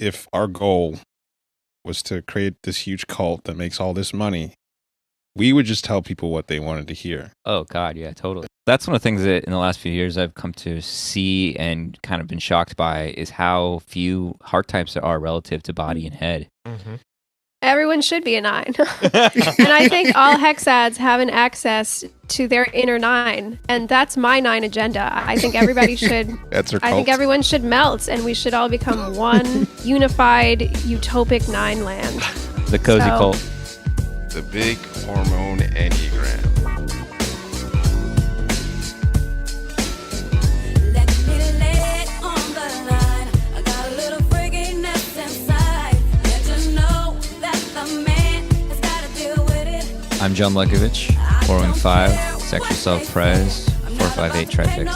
if our goal was to create this huge cult that makes all this money, we would just tell people what they wanted to hear. Oh, God, yeah, totally. That's one of the things that in the last few years I've come to see and kind of been shocked by is how few heart types there are relative to body and head. Mm-hmm. Everyone should be a 9. And I think all hexads have an access to their inner 9. And that's my 9 agenda. I think everybody should. That's our I think cult. everyone should melt and we should all become one unified utopic 9 land. The cozy So- cult. The big hormone Enneagram. Let me lay it on the line. I got a little freakiness inside. Let you know that the man has got to deal with it. I'm John Lekovich, 415, sexual self-pres, 458 Trifix.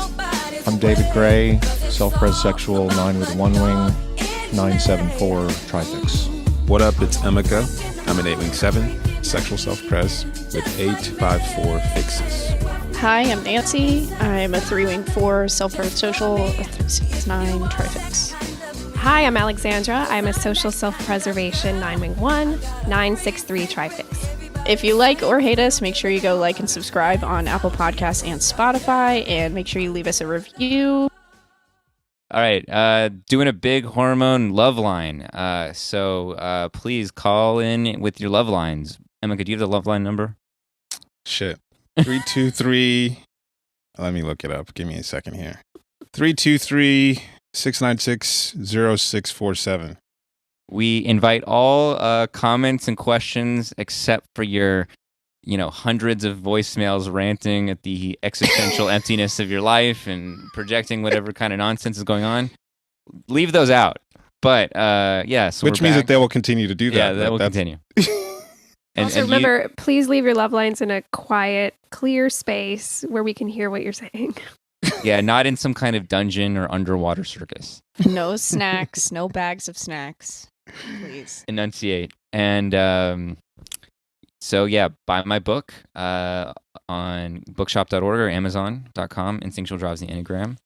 I'm David Gray, self-pres sexual, 9 with 1 wing, 974 Trifix. What up? It's Emeka. I'm an 8-wing-7, sexual self-pres with 854 fixes. Hi, I'm Nancy. I'm a 3-wing-4 self-pres social, a 369 Trifix. Hi, I'm Alexandra. I'm a social self-preservation 9-wing-1, 963 Trifix. If you like or hate us, make sure you go like and subscribe on Apple Podcasts and Spotify, and make sure you leave us a review. All right, doing a big hormone love line. So please call in with your love lines. Emeka, do you have the love line number? Shit. 323. Let me look it up. Give me a second here. 323-696-0647. We invite all comments and questions except for your, hundreds of voicemails ranting at the existential emptiness of your life and projecting whatever kind of nonsense is going on. Leave those out. But yeah, so Which we're means back. that they will continue to do that. Yeah, that will That's- continue. And, Also, and you- remember, please leave your love lines in a quiet, clear space where we can hear what you're saying. yeah, not in some kind of dungeon or underwater circus. No snacks, no bags of snacks, please. Enunciate. And so yeah, buy my book on bookshop.org or amazon.com, Instinctual Drives the Enneagram.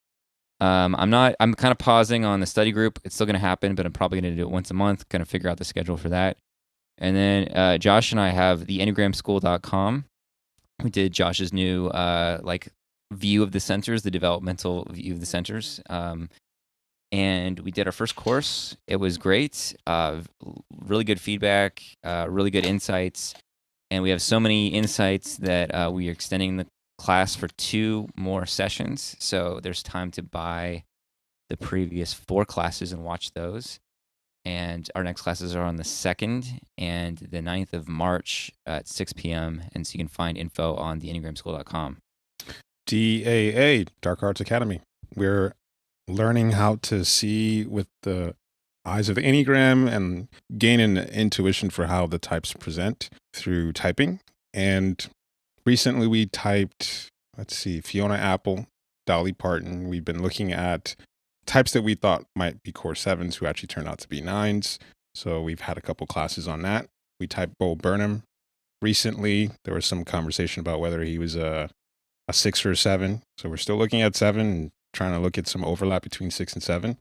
I'm kind of pausing on the study group. It's still going to happen, but I'm probably going to do it once a month, kind of figure out the schedule for that. And then Josh and I have the enneagramschool.com. We did Josh's new view of the centers, the developmental view of the centers. And we did our first course. It was great. Really good feedback, really good insights. And we have so many insights that we are extending the class for 2 more sessions. So there's time to buy the previous 4 classes and watch those. And our next classes are on the 2nd and the 9th of March at 6 p.m. And so you can find info on the enneagramschool.com. DAA, Dark Arts Academy. We're learning how to see with the eyes of the Enneagram and gain an intuition for how the types present through typing. And recently we typed, Fiona Apple, Dolly Parton. We've been looking at types that we thought might be core 7s who actually turned out to be 9s. So we've had a couple classes on that. We typed Bo Burnham. Recently, there was some conversation about whether he was a 6 or a 7. So we're still looking at 7 and trying to look at some overlap between 6 and 7.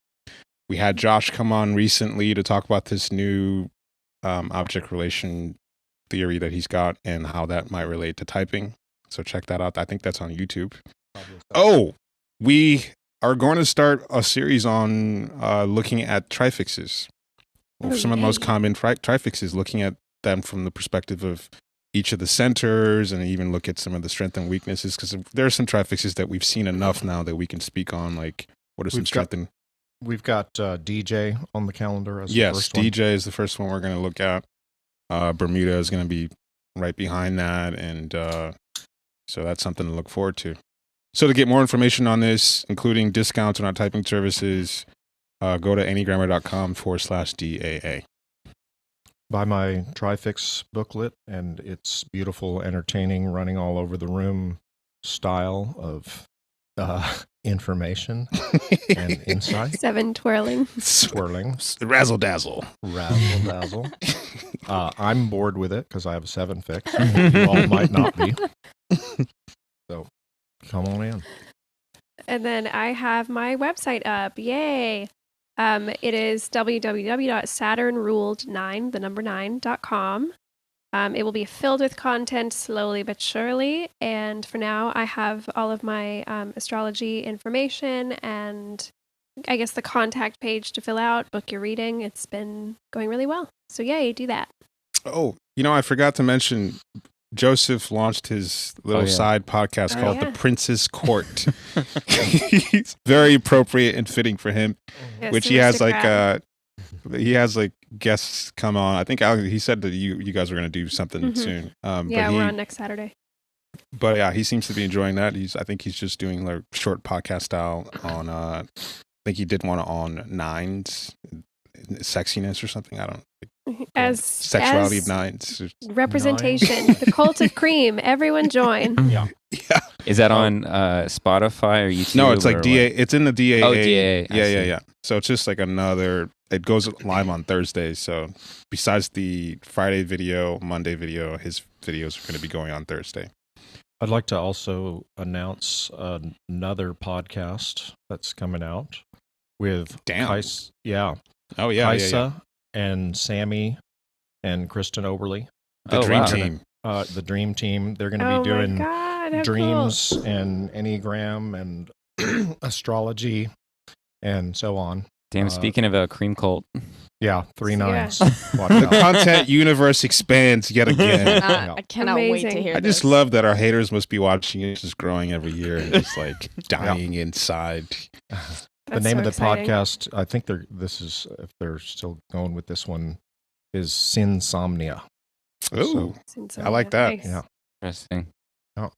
We had Josh come on recently to talk about this new object relation theory that he's got and how that might relate to typing. So check that out. I think that's on YouTube. Oh, we are going to start a series on looking at trifixes. Some of the most common trifixes, looking at them from the perspective of each of the centers and even look at some of the strengths and weaknesses, because there are some trifixes that we've seen enough now that we can speak on, like what are some strengths and... We've got DJ on the calendar as the first one. DJ is the first one we're going to look at. Bermuda is going to be right behind that, and so that's something to look forward to. So to get more information on this, including discounts on our typing services, go to enneagrammer.com/DAA. Buy my Trifix booklet, and it's beautiful, entertaining, running all over the room style of information and insight. 7 twirling. Swirling. Razzle dazzle. Razzle dazzle. I'm bored with it because I have a 7 fix. You all might not be. So come on in. And then I have my website up. Yay. It is www.saturnruled9.com. It will be filled with content slowly but surely. And for now, I have all of my astrology information and I guess the contact page to fill out, book your reading. It's been going really well. So yay, do that. Oh, I forgot to mention Joseph launched his little side podcast called The Prince's Court. Very appropriate and fitting for him, Yes, which he has aristocrat. guests come on. I think Alex, he said that you guys are going to do something soon. Yeah, we're on next Saturday. But yeah, he seems to be enjoying that. I think he's just doing like short podcast style on. I think he did one on nines, sexiness or something. I don't. As Sexuality as of nines. representation, the cult of cream. Everyone join. Yeah. Yeah. Is that on Spotify or YouTube? No, it's like or DA. It's in the DAA. Oh, DAA. I see. Yeah. So it's just like another. It goes live on Thursdays. So besides the Friday video, Monday video, his videos are going to be going on Thursday. I'd like to also announce another podcast that's coming out with Damn. Kais, yeah, Oh yeah, Kaisa and Sammy and Kristen Oberly, The Oh, Dream wow. Team. the Dream Team. They're going to Oh be doing my God, how dreams and Enneagram and astrology and so on. Damn, speaking of a cream cult. Yeah, 3 Yeah. nines. Watch The out. content universe expands yet again. I cannot wait to Amazing. hear I just this. love that our haters must be watching it, just growing every year and just like dying inside. The That's name so of the exciting. podcast, I think if they're still going with this one, is Sinsomnia. Ooh, Since I like that. nice. Yeah. Interesting. Oh.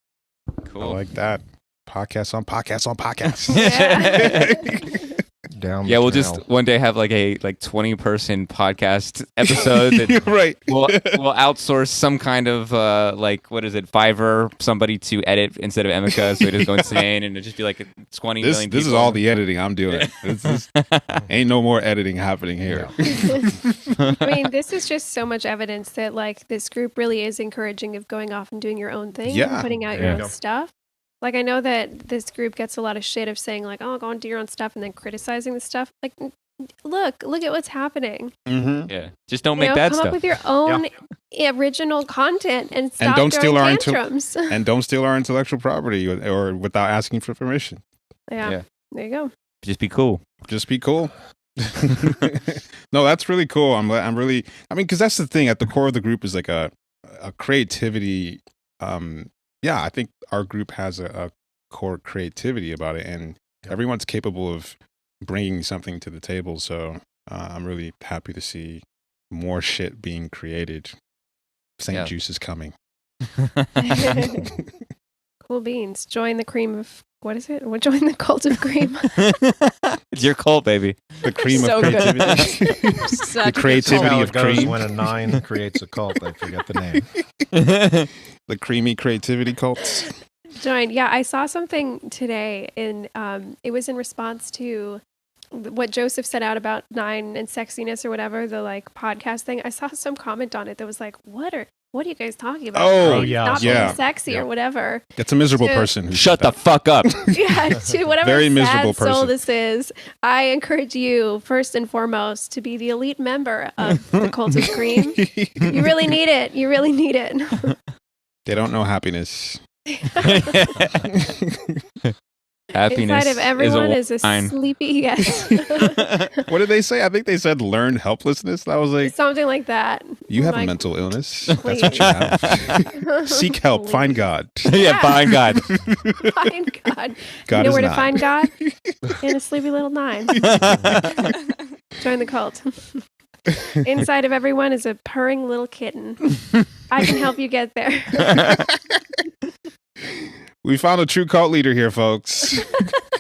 Cool. I like that. Podcast on podcast on podcast. Yeah. Down Yeah, the we'll trail. just one day have like a 20-person podcast episode that You're right. we'll outsource some kind of what is it, Fiverr, somebody to edit instead of Emeka, so it just go insane and it'll just be like 20 This million is people. all the editing I'm doing. Ain't no more editing happening here. I mean, this is just so much evidence that like this group really is encouraging of going off and doing your own thing, Yeah. and putting out Yeah. your own stuff. Like I know that this group gets a lot of shit of saying like, "Oh, go and do your own stuff," and then criticizing the stuff. Like, look at what's happening. Mm-hmm. Yeah, just don't You make know, bad come stuff. up with your own original content and stop don't steal throwing our tantrums. And don't steal our intellectual property or without asking for permission. Yeah, there you go. Just be cool. Just be cool. No, that's really cool. I'm really. I mean, because that's the thing. At the core of the group is like a creativity. Yeah, I think our group has a core creativity about it, and everyone's capable of bringing something to the table. So I'm really happy to see more shit being created. Saint Yeah. Juice is coming. Cool beans. Join the cream of what is it? Well, join the cult of cream. It's your cult, baby. The cream So of good at creativity. Such The a good creativity That's how of it goes cream. when a 9 creates a cult. I forget the name. The creamy creativity cults. Join. Yeah, I saw something today in it was in response to what Joseph set out about 9 and sexiness or whatever, the like podcast thing. I saw some comment on it that was like, what are you guys talking about? Oh, Like, yeah. not Yeah. being sexy or whatever. That's a miserable Dude. person. who Shut said the fuck up. Yeah, to whatever Very sad miserable soul person. this is, I encourage you first and foremost to be the elite member of the cult of cream. that. You really need it. You really need it. They don't know happiness. Happiness Inside of everyone is a wine. sleepy yes. What did they say? I think they said learned helplessness. That was like, Something like that. you have a Like, mental illness. That's please. what you have. Seek help. Find God. Yeah, find God. Find God. God You know is where to not. find God? In a sleepy little 9. Join the cult. Inside of everyone is a purring little kitten. I can help you get there. We found a true cult leader here, folks.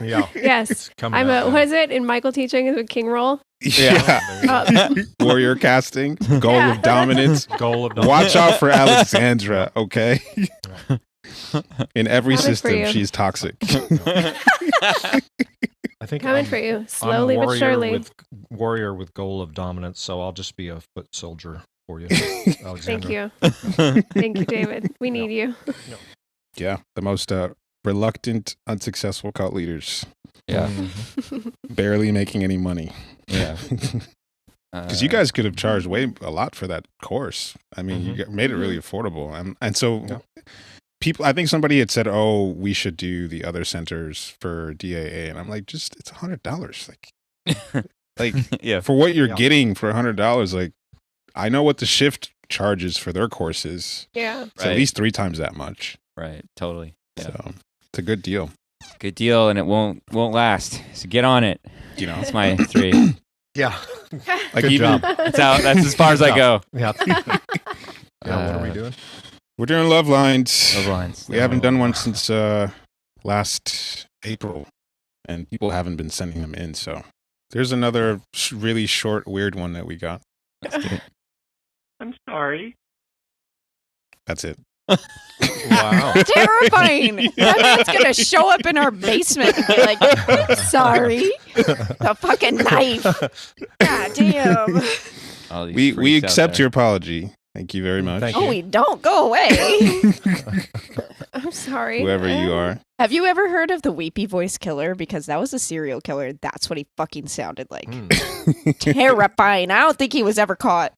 Yeah. Yes. It's coming I'm out a, now. what is it in Michael teaching? Is a king roll? Yeah. Oh, Warrior casting, goal Yeah. of dominance. Goal of Watch out for Alexandra, okay? In every Coming for system, you. she's toxic. I think coming I'm- for you. I'm Slowly but warrior surely. warrior with goal of dominance, so I'll just be a foot soldier for you, Thank Alexandra. you. Thank you, David. We need you. Yeah, the most reluctant, unsuccessful cult leaders, Yeah. Mhm. barely making any money. Yeah. Because you guys could have charged a lot for that course. I mean, you made it really affordable, and so Yeah. people. I think somebody had said, "Oh, we should do the other centers for DAA," and I'm like, "Just it's $100. Like yeah. for what you're Yeah. getting for $100. Like, I know what the shift charges for their courses. Yeah. It's at Right. least 3 times that much. Right. Totally. Yeah. So it's a good deal. Good deal, and it won't last. So get on it. You know, That's my 3. Yeah. like Good even job. That's that's as far as I go. Yeah. What are we doing? we're doing love lines. Love lines. We haven't done one since last April, and people haven't been sending them in. So there's another really short, weird one that we got. I'm sorry. That's it. Wow. Terrifying. That man's gonna show up in our basement and be like, "I'm sorry." The fucking knife. God damn. All these We freaks out accept there. your apology. Thank you very much. Thank Oh, we don't go away. I'm sorry. Whoever you are. Have you ever heard of the weepy voice killer? Because that was a serial killer. That's what he fucking sounded like. Terrifying. I don't think he was ever caught.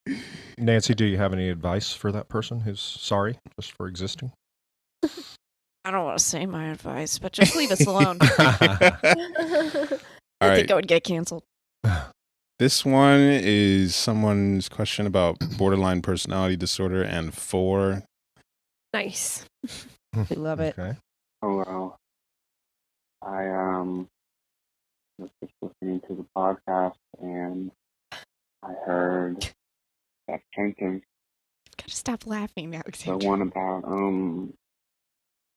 Nancy, do you have any advice for that person who's sorry just for existing? I don't want to say my advice, but just leave us alone. All I right. think I would get canceled. This one is someone's question about borderline personality disorder and 4. Nice. We love it. Okay. Hello. I was just listening to the podcast and I heard that sentence, Gotta stop laughing, the Alexandra. one about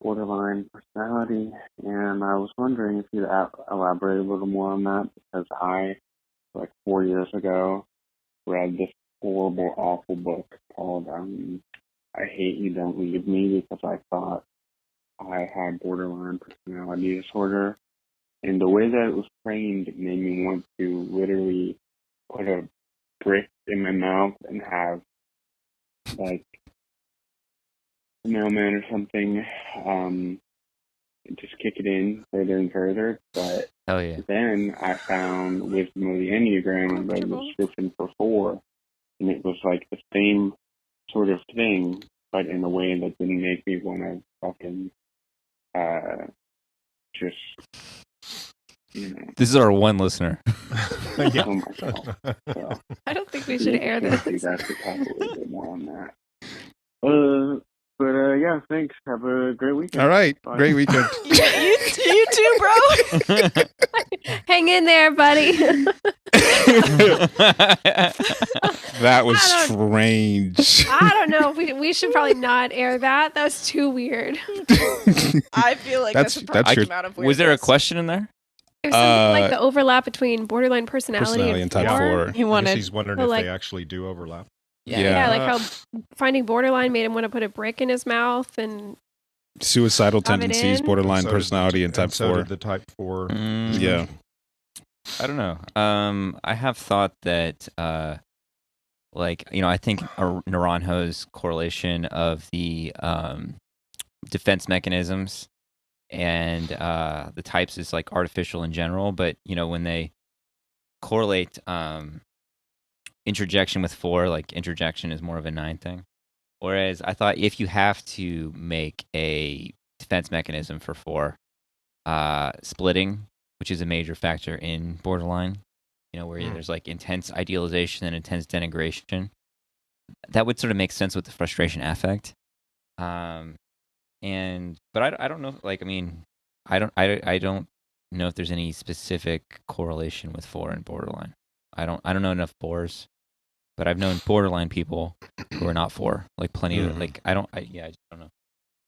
borderline personality, and I was wondering if you'd elaborate a little more on that, because I, like 4 years ago, read this horrible, awful book called I Hate You, Don't Leave Me, because I thought I had borderline personality disorder. And the way that it was framed made me want to literally put a brick in my mouth and have, like, a mailman or something, just kick it in further and further. But Hell yeah. then I found Wisdom of the Enneagram and read the description for 4, and it was like the same sort of thing, but in a way that didn't make me want to fucking just, This is our one listener. kill myself. So I don't think we should air this. you guys could talk a little bit more on that. But yeah, thanks. Have a great weekend. All right. Bye. Great weekend. You too, bro. Hang in there, buddy. That was I strange. I don't know. We should probably not air that. That was too weird. I feel like That's- that's a that's perfect your- amount of Was there a weirdness. question in there? There's some, like the overlap between borderline personality, Personality and type 4. He I guess wanted. he's wondering So, if like- they actually do overlap. Yeah, like how finding borderline made him want to put a brick in his mouth, and Suicidal Rub it tendencies, in. borderline So did- personality, and type so 4. did the type 4. Mm, Yeah. I don't know. I have thought that, like, I think Naranjo's correlation of the defense mechanisms and the types is like artificial in general, but when they correlate introjection with 4, like introjection is more of a 9 thing. Whereas I thought if you have to make a defense mechanism for 4, splitting, which is a major factor in borderline, where there's like intense idealization and intense denigration, that would sort of make sense with the frustration affect. But I don't know. Like, I mean, I don't know if there's any specific correlation with 4 and borderline. I don't know enough 4s, but I've known borderline people who are not 4. Like plenty of like I just don't know.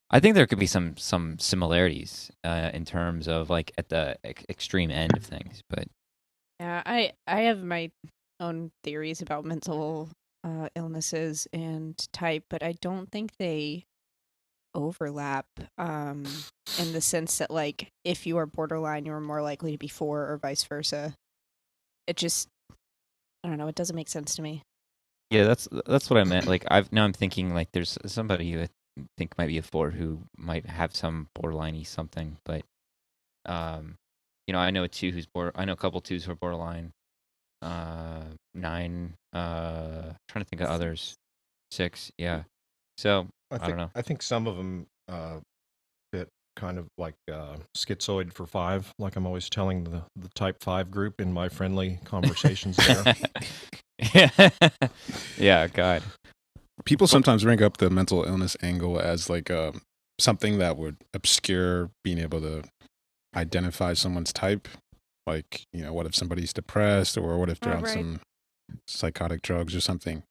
I think there could be some similarities in terms of like at the extreme end of things, but Yeah, I have my own theories about mental illnesses and type, but I don't think they overlap in the sense that, like, if you are borderline, you're more likely to be 4 or vice versa. It just, I don't know, it doesn't make sense to me. yeah, that's what I meant. Like I'm thinking like there's somebody think might be a 4 who might have some borderline-y something, but I know a 2 I know a couple 2s who are borderline. 9. Trying to think of others. 6. Yeah. So I don't know. I think some of them fit kind of like schizoid for 5, like I'm always telling the type 5 group in my friendly conversations there. Yeah, God. People sometimes bring up the mental illness angle as like something that would obscure being able to identify someone's type. Like, what if somebody's depressed, or what if they're on some psychotic drugs or something?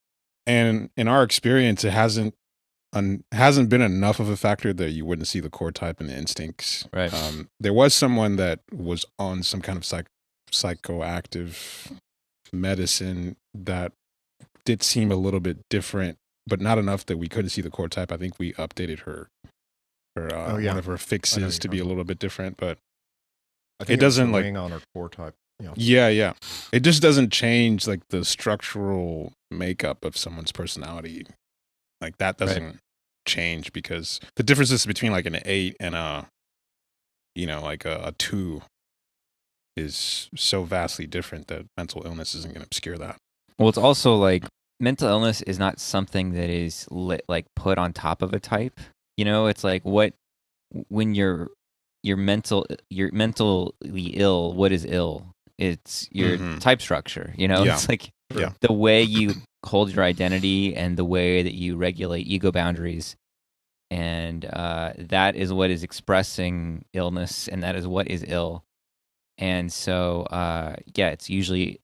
And in our experience, it hasn't been enough of a factor that you wouldn't see the core type and the instincts. Right. There was someone that was on some kind of psychoactive medicine that did seem a little bit different, but not enough that we couldn't see the core type. I think we updated her one of her fixes to be a little bit different, but I think it doesn't like on her core type. Yeah. It just doesn't change like the structural makeup of someone's personality. Like that doesn't change, because the differences between like an 8 and a 2 is so vastly different that mental illness isn't going to obscure that. Well, it's also like mental illness is not something that is like put on top of a type. It's like when you're mentally ill, what is ill? It's your type structure, It's like the way you hold your identity and the way that you regulate ego boundaries. And that is what is expressing illness, and that is what is ill. And so, it's usually,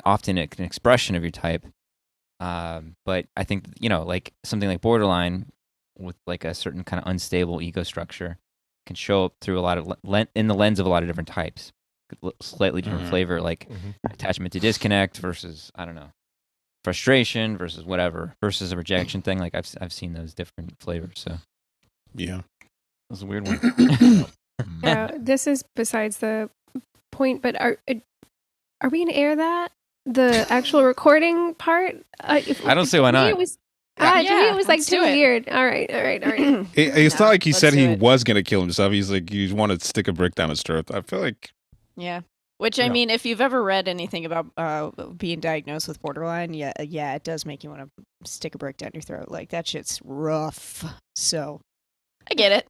often an expression of your type. But I think, like something like borderline with like a certain kind of unstable ego structure can show up through a lot of in the lens of a lot of different types, slightly different flavor, like attachment to disconnect versus, I don't know, frustration versus whatever, versus a rejection thing. Like I've seen those different flavors. So yeah, that's a weird one. Yeah, this is besides the point, but are we gonna air that, the actual recording part? I don't see why not. To me, it was like too weird. All right. It's not like he said he was going to kill himself. He's like, you want to stick a brick down his throat. I feel like... Yeah. Which, I mean, if you've ever read anything about being diagnosed with borderline, it does make you want to stick a brick down your throat. Like, that shit's rough. So, I get it.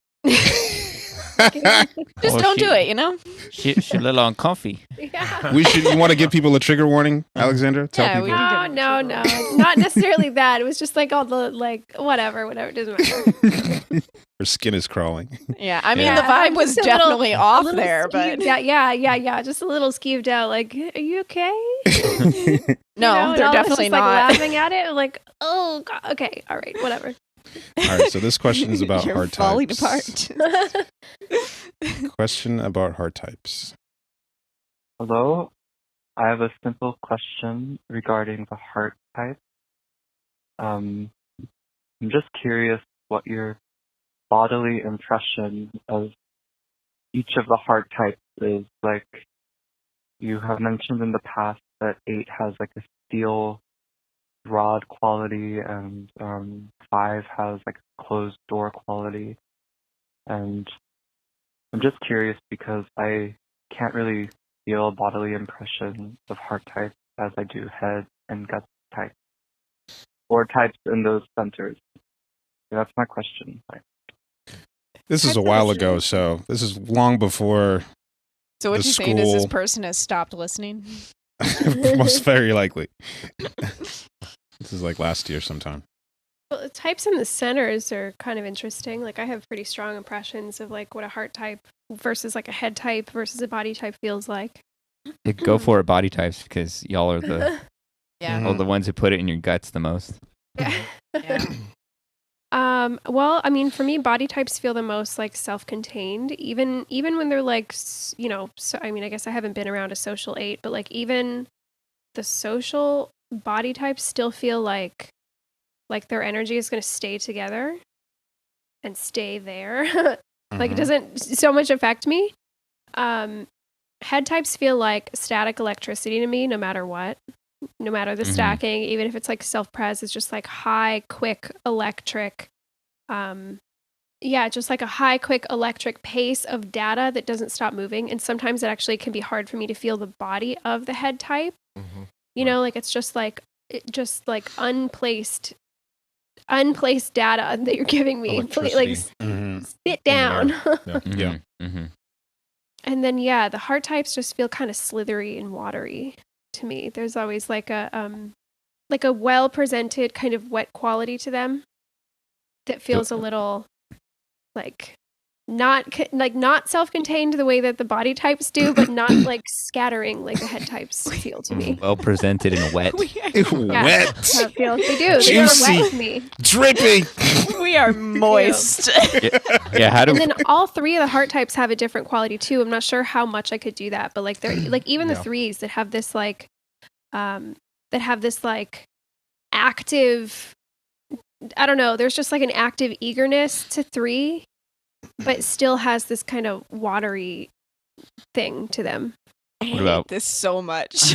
Just don't do it, She's a little uncomfy. Yeah. You want to give people a trigger warning, Alexandra? Tell people. No, not necessarily that. It was just like all the whatever, it doesn't matter. Her skin is crawling. Yeah, I mean the vibe was definitely off there, but yeah, just a little skeeved out. Like, are you okay? No, they're definitely not. Like, laughing at it, like, oh God, okay, all right, whatever. All right, so this question is about You're heart falling types. apart. Question about heart types. Hello, I have a simple question regarding the heart type. I'm just curious what your bodily impression of each of the heart types is. Like, you have mentioned in the past that 8 has like a steel rod quality, and 5 has like a closed door quality. And I'm just curious because I can't really feel bodily impression of heart type as I do head and gut type, or types in those centers. So that's my question. This is a while ago, so this is long before. So what you're saying is this person has stopped listening? Most very likely. This is like last year sometime. Well, the types in the centers are kind of interesting. Like, I have pretty strong impressions of like what a heart type versus like a head type versus a body type feels like. Go for it, body types, because y'all are the the ones who put it in your guts the most. Yeah. Well, I mean, for me, body types feel the most like self-contained, even when they're like, so, I mean, I guess I haven't been around a social 8, but like even the social body types still feel like their energy is going to stay together and stay there. Like, it doesn't so much affect me. Head types feel like static electricity to me, no matter what. No matter the stacking, even if it's like self-pres, it's just like high, quick, electric, just like a high, quick electric pace of data that doesn't stop moving. And sometimes it actually can be hard for me to feel the body of the head type. Mm-hmm. You know, like it's just like unplaced data that you're giving me. Like sit down. Yeah. Mm-hmm. And then the heart types just feel kind of slithery and watery to me. There's always like a well presented kind of wet quality to them that feels a little like not self-contained the way that the body types do, but not like scattering like the head types feel to me. Well presented and wet. Wet. That's how it feels. They do. They Juicy. are wet with me. Dripping. We are moist. Yeah, how do And then all three of the heart types have a different quality too. I'm not sure how much I could do that, but like they're like even the threes that have this like active, I don't know, there's just like an active eagerness to 3, but still has this kind of watery thing to them. I What hate about- this so much.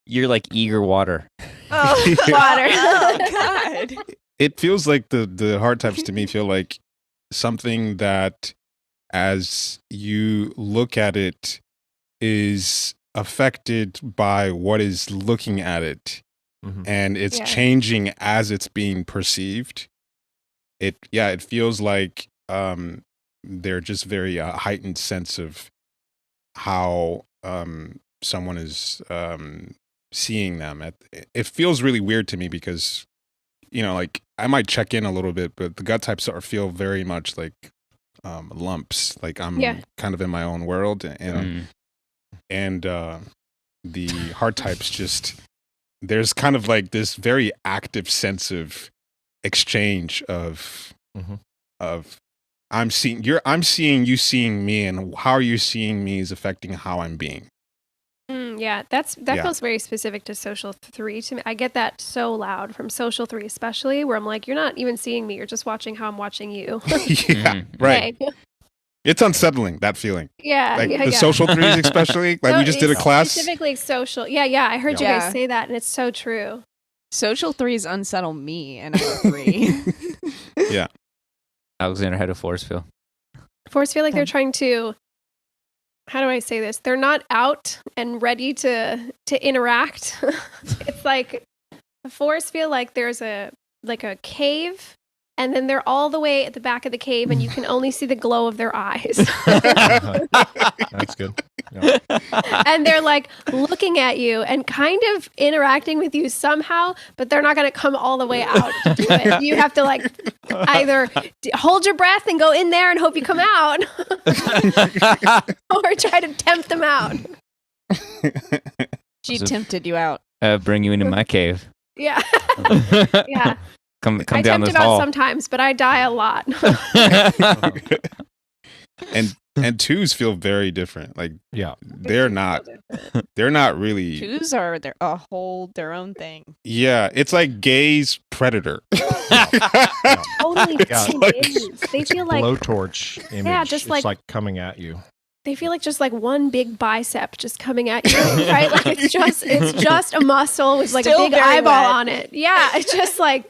You're like eager water. Oh, water. Oh, God. It feels like the heart types to me feel like something that as you look at it is affected by what is looking at it. Mm-hmm. And it's Yeah. changing as it's being perceived. It feels like they're just very heightened sense of how someone is seeing them. It feels really weird to me because, you know, like I might check in a little bit, but the gut types feel very much like lumps. Like I'm kind of in my own world, and the heart types just there's kind of like this very active sense of exchange of I'm seeing you seeing me, and how you're seeing me is affecting how I'm being. That feels very specific to social 3 to me. I get that so loud from social 3 especially, where I'm like, you're not even seeing me, you're just watching how I'm watching you. Right. Okay. It's unsettling, that feeling. Yeah, The social 3s especially. Like we just did a class. Specifically social. Yeah, I heard you guys say that, and it's so true. Social 3s unsettle me, and I'm a 3. Yeah. Alexandra, how do 4s feel? 4s feel like they're trying to, how do I say this? They're not out and ready to interact. It's like the 4s feel like there's a cave, and then they're all the way at the back of the cave, and you can only see the glow of their eyes. That's good. Yeah. And they're like looking at you and kind of interacting with you somehow, but they're not going to come all the way out to do it. You have to like either hold your breath and go in there and hope you come out, or try to tempt them out. She tempted you out. Bring you into my cave. Yeah. Yeah. Come I down tempt this him out hall. sometimes, but I die a lot. And 2s feel very different. Like they're not really 2s are their own thing. Yeah, it's like gaze predator. Totally is. They feel like blowtorch image. Yeah, just it's like- like coming at you. they feel like just like one big bicep just coming at you, right? Like it's just a muscle with like Still a big very eyeball wet. on it. Yeah, it's just like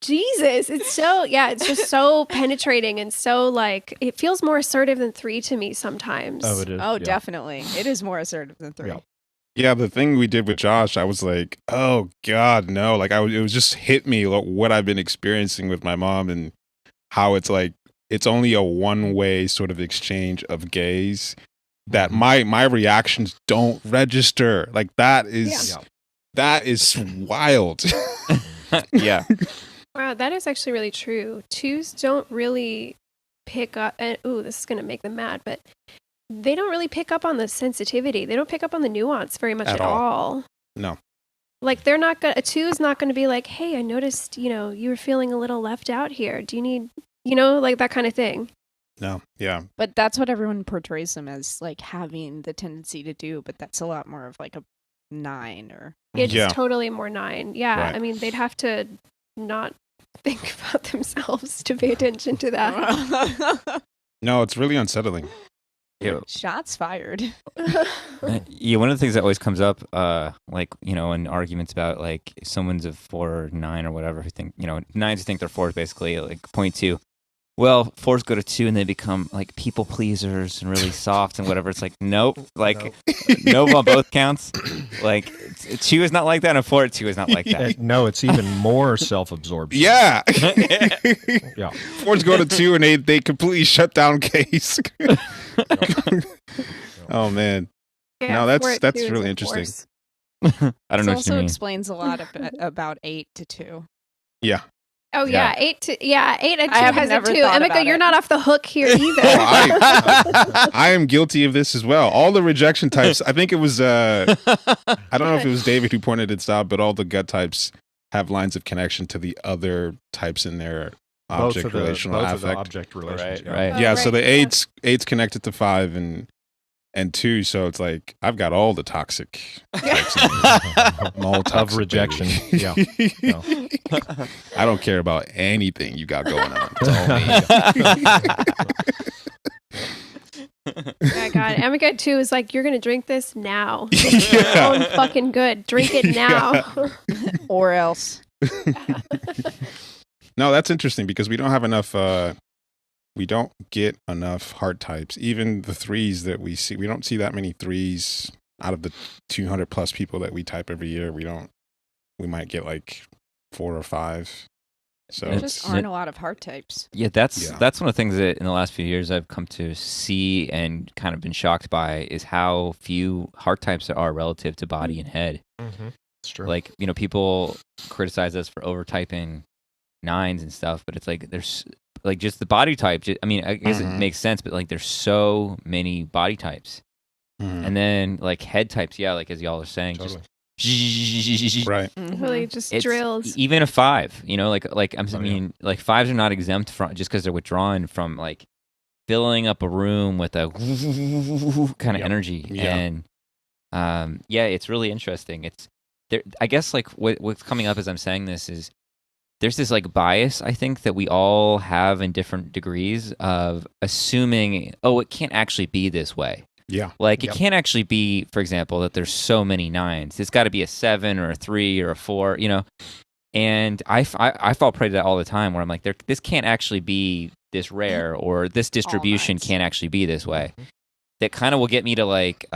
Jesus. It's so it's just so penetrating and so like it feels more assertive than 3 to me sometimes. Oh, it is. Oh, yeah. definitely. It is more assertive than 3. Yeah. Yeah, the thing we did with Josh, I was like, oh God, no. Like it was just hit me like, what I've been experiencing with my mom and how it's like it's only a one-way sort of exchange of gaze that my reactions don't register. Like that is wild. Yeah. Wow, that is actually really true. 2s don't really pick up, and this is going to make them mad, but they don't really pick up on the sensitivity. They don't pick up on the nuance very much at all. No. Like they're not going to, a 2 is not going to be like, hey, I noticed, you were feeling a little left out here. Do you need, like that kind of thing. No. Yeah. But that's what everyone portrays them as, like having the tendency to do. But that's a lot more of like a 9 or. It's Yeah. totally more 9. Yeah. Right. I mean, they'd have to not think about themselves to pay attention to that. No, it's really unsettling. Yeah. Shots fired. Yeah, one of the things that always comes up, like, in arguments about like someone's a 4 or 9 or whatever, who think, nines who think they're 4s, basically, like point 2. Well, 4s go to 2 and they become like people pleasers and really soft and whatever. It's like, nope, like no on both counts. Like 2 is not like that, and a 4 2 is not like that. No, it's even more self-absorption. Yeah. Yeah. 4s go to 2 and they completely shut down case. Oh man. No, that's really interesting. I don't know what you also mean. explains a lot about 8 to 2. Yeah. Oh yeah, 8 and 2 has never it too. thought Emika, about you're it. not off the hook here either. I am guilty of this as well. All the rejection types, I think it was, I don't know if it was David who pointed this out, but all the gut types have lines of connection to the other types in their object relational both of the affect. object relations. Right. Yeah, Oh, so right, the 8's connected to 5 and 2, so it's like I've got all the toxic types in there. I'm all toxic, Of rejection. baby. Yeah. I don't care about anything you got going on. It's all me. Yeah, God. Emika 2 is like, you're going to drink this now. It's so fucking good. Drink it now. Or else. No, that's interesting because we don't have enough. We don't get enough heart types. Even the 3s that we see, we don't see that many 3s out of the 200 plus people that we type every year. We might get like 4 or 5. So There it's- just aren't a lot of heart types. Yeah, that's one of the things that in the last few years I've come to see and kind of been shocked by is how few heart types there are relative to body and head. Mm-hmm. It's true. Like, people criticize us for overtyping 9s and stuff, but it's like there's like just the body type. I mean, I guess it makes sense, but like there's so many body types, and then like head types. Yeah, like as y'all are saying, Totally. just right. Really just It's drilled. even a 5. I mean, like 5s are not exempt from just because they're withdrawn from like filling up a room with a kind of Yep. energy, Yeah. and it's really interesting. It's there. I guess like what's coming up as I'm saying this is there's this like bias I think that we all have in different degrees of assuming, it can't actually be this way. Yeah. Like Yep. it can't actually be, for example, that there's so many 9s. It's got to be a 7 or a 3 or a 4, And I fall prey to that all the time, where I'm like, this can't actually be this rare, or this distribution 9s. can't actually be this way. That kind of will get me to like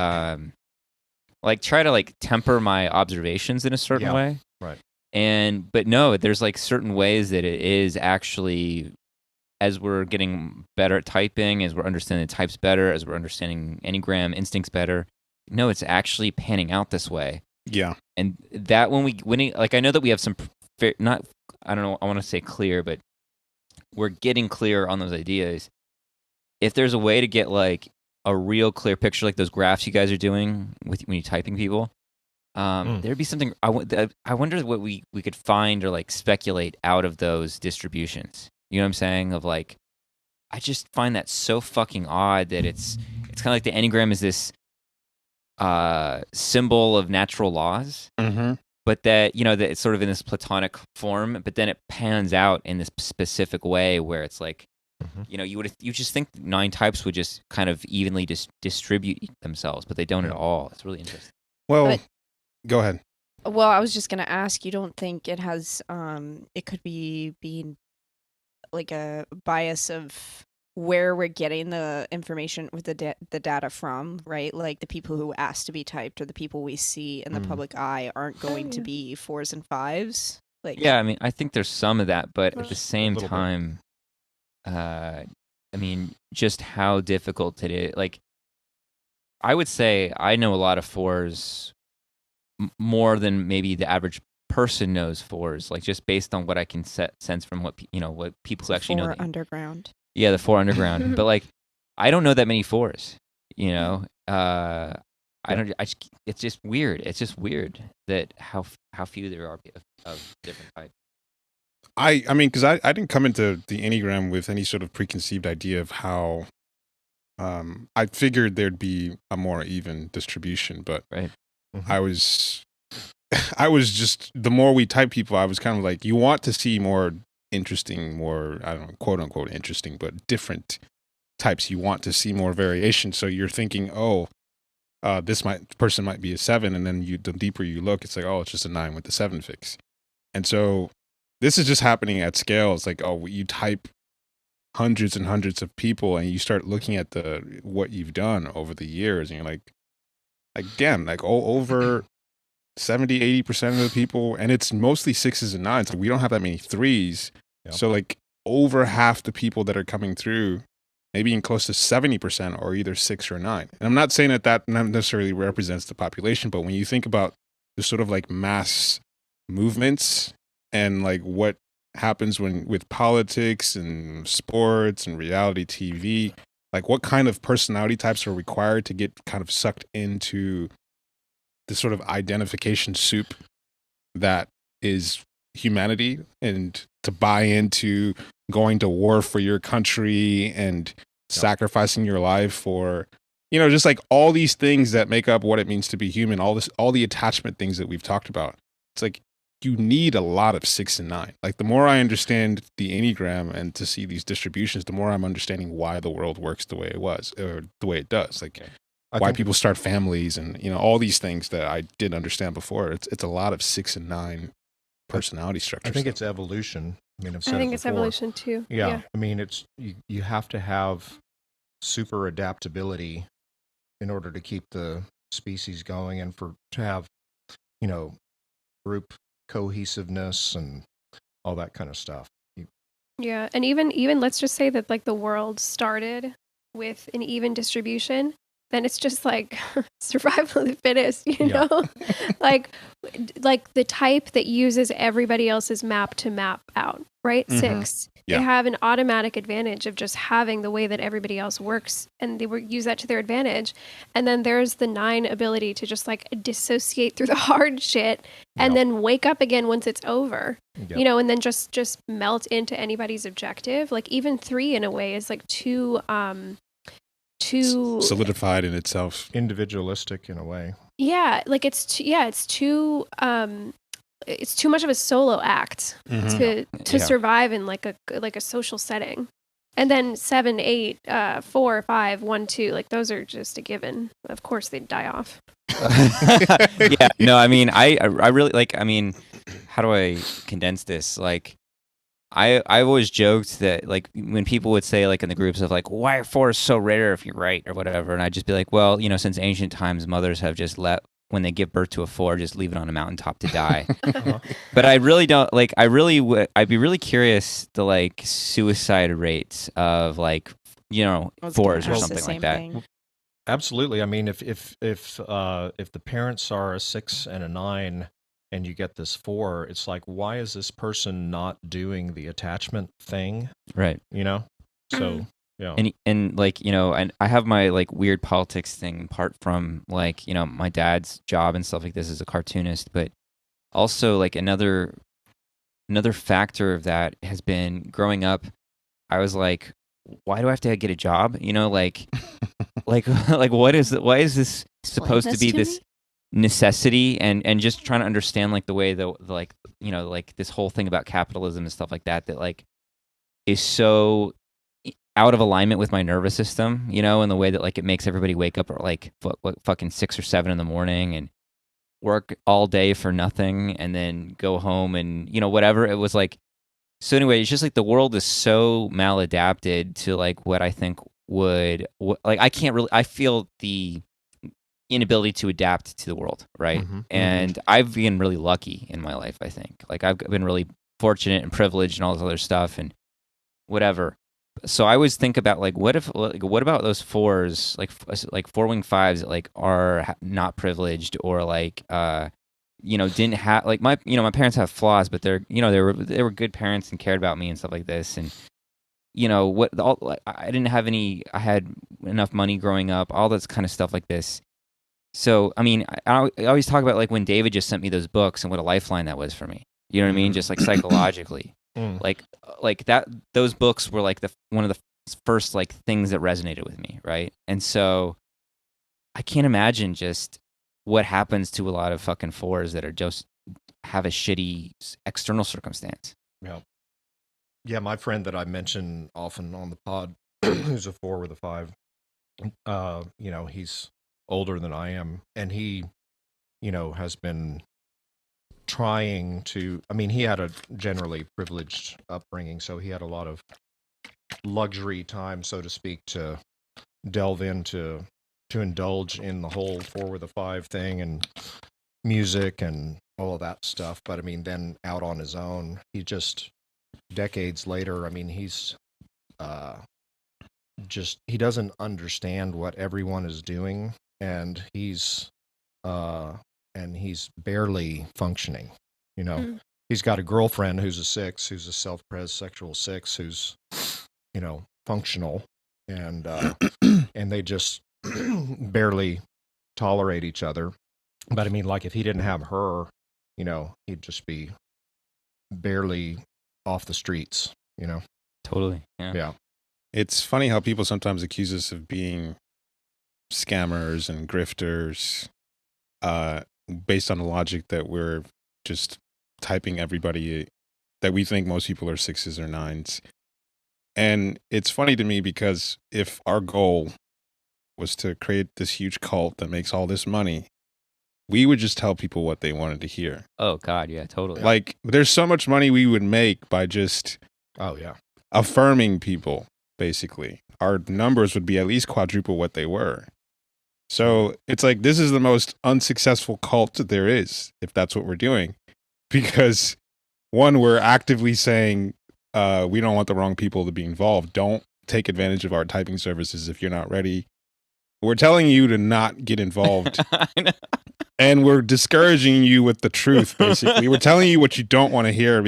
try to like temper my observations in a certain Yeah. way. Right. But no, there's like certain ways that it is actually, as we're getting better at typing, as we're understanding the types better, as we're understanding Enneagram instincts better, no, it's actually panning out this way. Yeah. And that I know that we have some, I don't know, I want to say clear, but we're getting clear on those ideas. If there's a way to get like a real clear picture, like those graphs you guys are doing when you're typing people, there'd be something, I wonder what we could find or like speculate out of those distributions. You know what I'm saying? Of like, I just find that so fucking odd that it's kind of like the Enneagram is this symbol of natural laws, but that, that it's sort of in this platonic form, but then it pans out in this specific way where it's like, you just think 9 types would just kind of evenly distribute themselves, but they don't at all. It's really interesting. Well, But- go ahead. Well, I was just going to ask, you don't think it has, it could be being like a bias of where we're getting the information with the data from, right? Like the people who ask to be typed or the people we see in the public eye aren't going to be 4s and 5s. Like, Yeah, I mean, I think there's some of that, but at the same little bit. time, I mean, just how difficult it is. Like, I would say I know a lot of 4s more than maybe the average person knows 4s, like just based on what I can sense from what what people who actually know. 4 underground. Yeah, the 4 underground. But like, I don't know that many 4s. I don't. It's just weird. It's just weird that how few there are of different types. I mean, because I didn't come into the Enneagram with any sort of preconceived idea of how. I figured there'd be a more even distribution, but Right. I was just, the more we type people, I was kind of like, you want to see more interesting, more, I don't know, quote unquote interesting, but different types, you want to see more variation. So you're thinking, oh, person might be a 7, and then the deeper you look, it's like, oh, it's just a 9 with the 7 fix. And so this is just happening at scale. It's like, oh, you type hundreds and hundreds of people, and you start looking at what you've done over the years, and you're like damn, like over 70-80% of the people, and it's mostly 6s and 9s. Like, we don't have that many 3s. Yep. So like over half the people that are coming through, maybe even close to 70%, are either 6 or 9. And I'm not saying that not necessarily represents the population, but when you think about the sort of like mass movements and like what happens with politics and sports and reality TV, like what kind of personality types are required to get kind of sucked into the sort of identification soup that is humanity, and to buy into going to war for your country and sacrificing your life for, just like all these things that make up what it means to be human, all the attachment things that we've talked about. It's like, you need a lot of 6 and 9. Like, the more I understand the Enneagram and to see these distributions, the more I'm understanding why the world works the way it was, or the way it does. Like, why people start families and, all these things that I didn't understand before. It's a lot of 6 and 9 personality structures. I think it's evolution. I mean, I think it's evolution too. Yeah. I mean, it's you have to have super adaptability in order to keep the species going, and to have, group cohesiveness and all that kind of stuff. Yeah, and even let's just say that like the world started with an even distribution, then it's just like survival of the fittest, know? like the type that uses everybody else's map to map out, right? Mm-hmm. 6. Yeah. They have an automatic advantage of just having the way that everybody else works, and they use that to their advantage. And then there's the 9 ability to just like dissociate through the hard shit and then wake up again once it's over, and then just melt into anybody's objective. Like even 3 in a way is like too solidified in itself, individualistic in a way. Yeah, like it's too much of a solo act to survive in like a social setting. And then 7, 8, 4, 5, 1, 2, like those are just a given. Of course they'd die off. Yeah, no, I mean, I really like, I mean, how do I condense this? Like, I always joked that, like, when people would say, like, in the groups of, like, why are 4s so rare if you're right or whatever, and I'd just be like, well, since ancient times, mothers have just when they give birth to a 4, just leave it on a mountaintop to die. But I really don't, like, I'd be really curious the, like, suicide rates of, like, 4s or something like that. Thing. Absolutely. I mean, if the parents are a 6 and a 9, and you get this 4, it's like, why is this person not doing the attachment thing? Right. So, yeah. And like, and I have my like weird politics thing apart from like, my dad's job and stuff like this as a cartoonist, but also like another factor of that has been growing up. I was like, why do I have to get a job? Like, like why is this supposed to be this necessity, and just trying to understand like the way like this whole thing about capitalism and stuff like that like is so out of alignment with my nervous system, in the way that like it makes everybody wake up at like fucking 6 or 7 in the morning and work all day for nothing and then go home and whatever. It was like, so anyway, it's just like the world is so maladapted to like what I think would like I feel the inability to adapt to the world, right? And I've been really lucky in my life, I think. Like I've been really fortunate and privileged and all this other stuff and whatever. So I always think about like what about those 4s, like 4-wing 5s that like are not privileged or like didn't have like my parents have flaws, but they're they were good parents and cared about me and stuff like this. And I didn't have I had enough money growing up, all this kind of stuff like this. So, I mean, I always talk about like when David just sent me those books and what a lifeline that was for me. You know what I mean? Just like psychologically, like that. Those books were like one of the first like things that resonated with me, right? And so, I can't imagine just what happens to a lot of fucking 4s that are just have a shitty external circumstance. Yeah. My friend that I mention often on the pod, who's a 4 with a 5. He's older than I am, and he, has been trying to. I mean, he had a generally privileged upbringing, so he had a lot of luxury time, so to speak, to delve into, to indulge in the whole 4 with a 5 thing and music and all of that stuff. But I mean, then out on his own, he just decades later. I mean, he's he doesn't understand what everyone is doing, and he's barely functioning. He's got a girlfriend who's a 6, who's a self-pres sexual 6, who's functional, and they just barely tolerate each other. But I mean, like, if he didn't have her, he'd just be barely off the streets. Totally. Yeah. Yeah. It's funny how people sometimes accuse us of being scammers and grifters, based on the logic that we're just typing everybody that we think most people are 6s or 9s. And it's funny to me because if our goal was to create this huge cult that makes all this money, we would just tell people what they wanted to hear. Oh God, yeah, totally. Like, there's so much money we would make by just affirming people, basically. Our numbers would be at least quadruple what they were. So it's like, this is the most unsuccessful cult that there is, if that's what we're doing. Because, one, we're actively saying, we don't want the wrong people to be involved. Don't take advantage of our typing services if you're not ready. We're telling you to not get involved. I know. And we're discouraging you with the truth, basically. We're telling you what you don't want to hear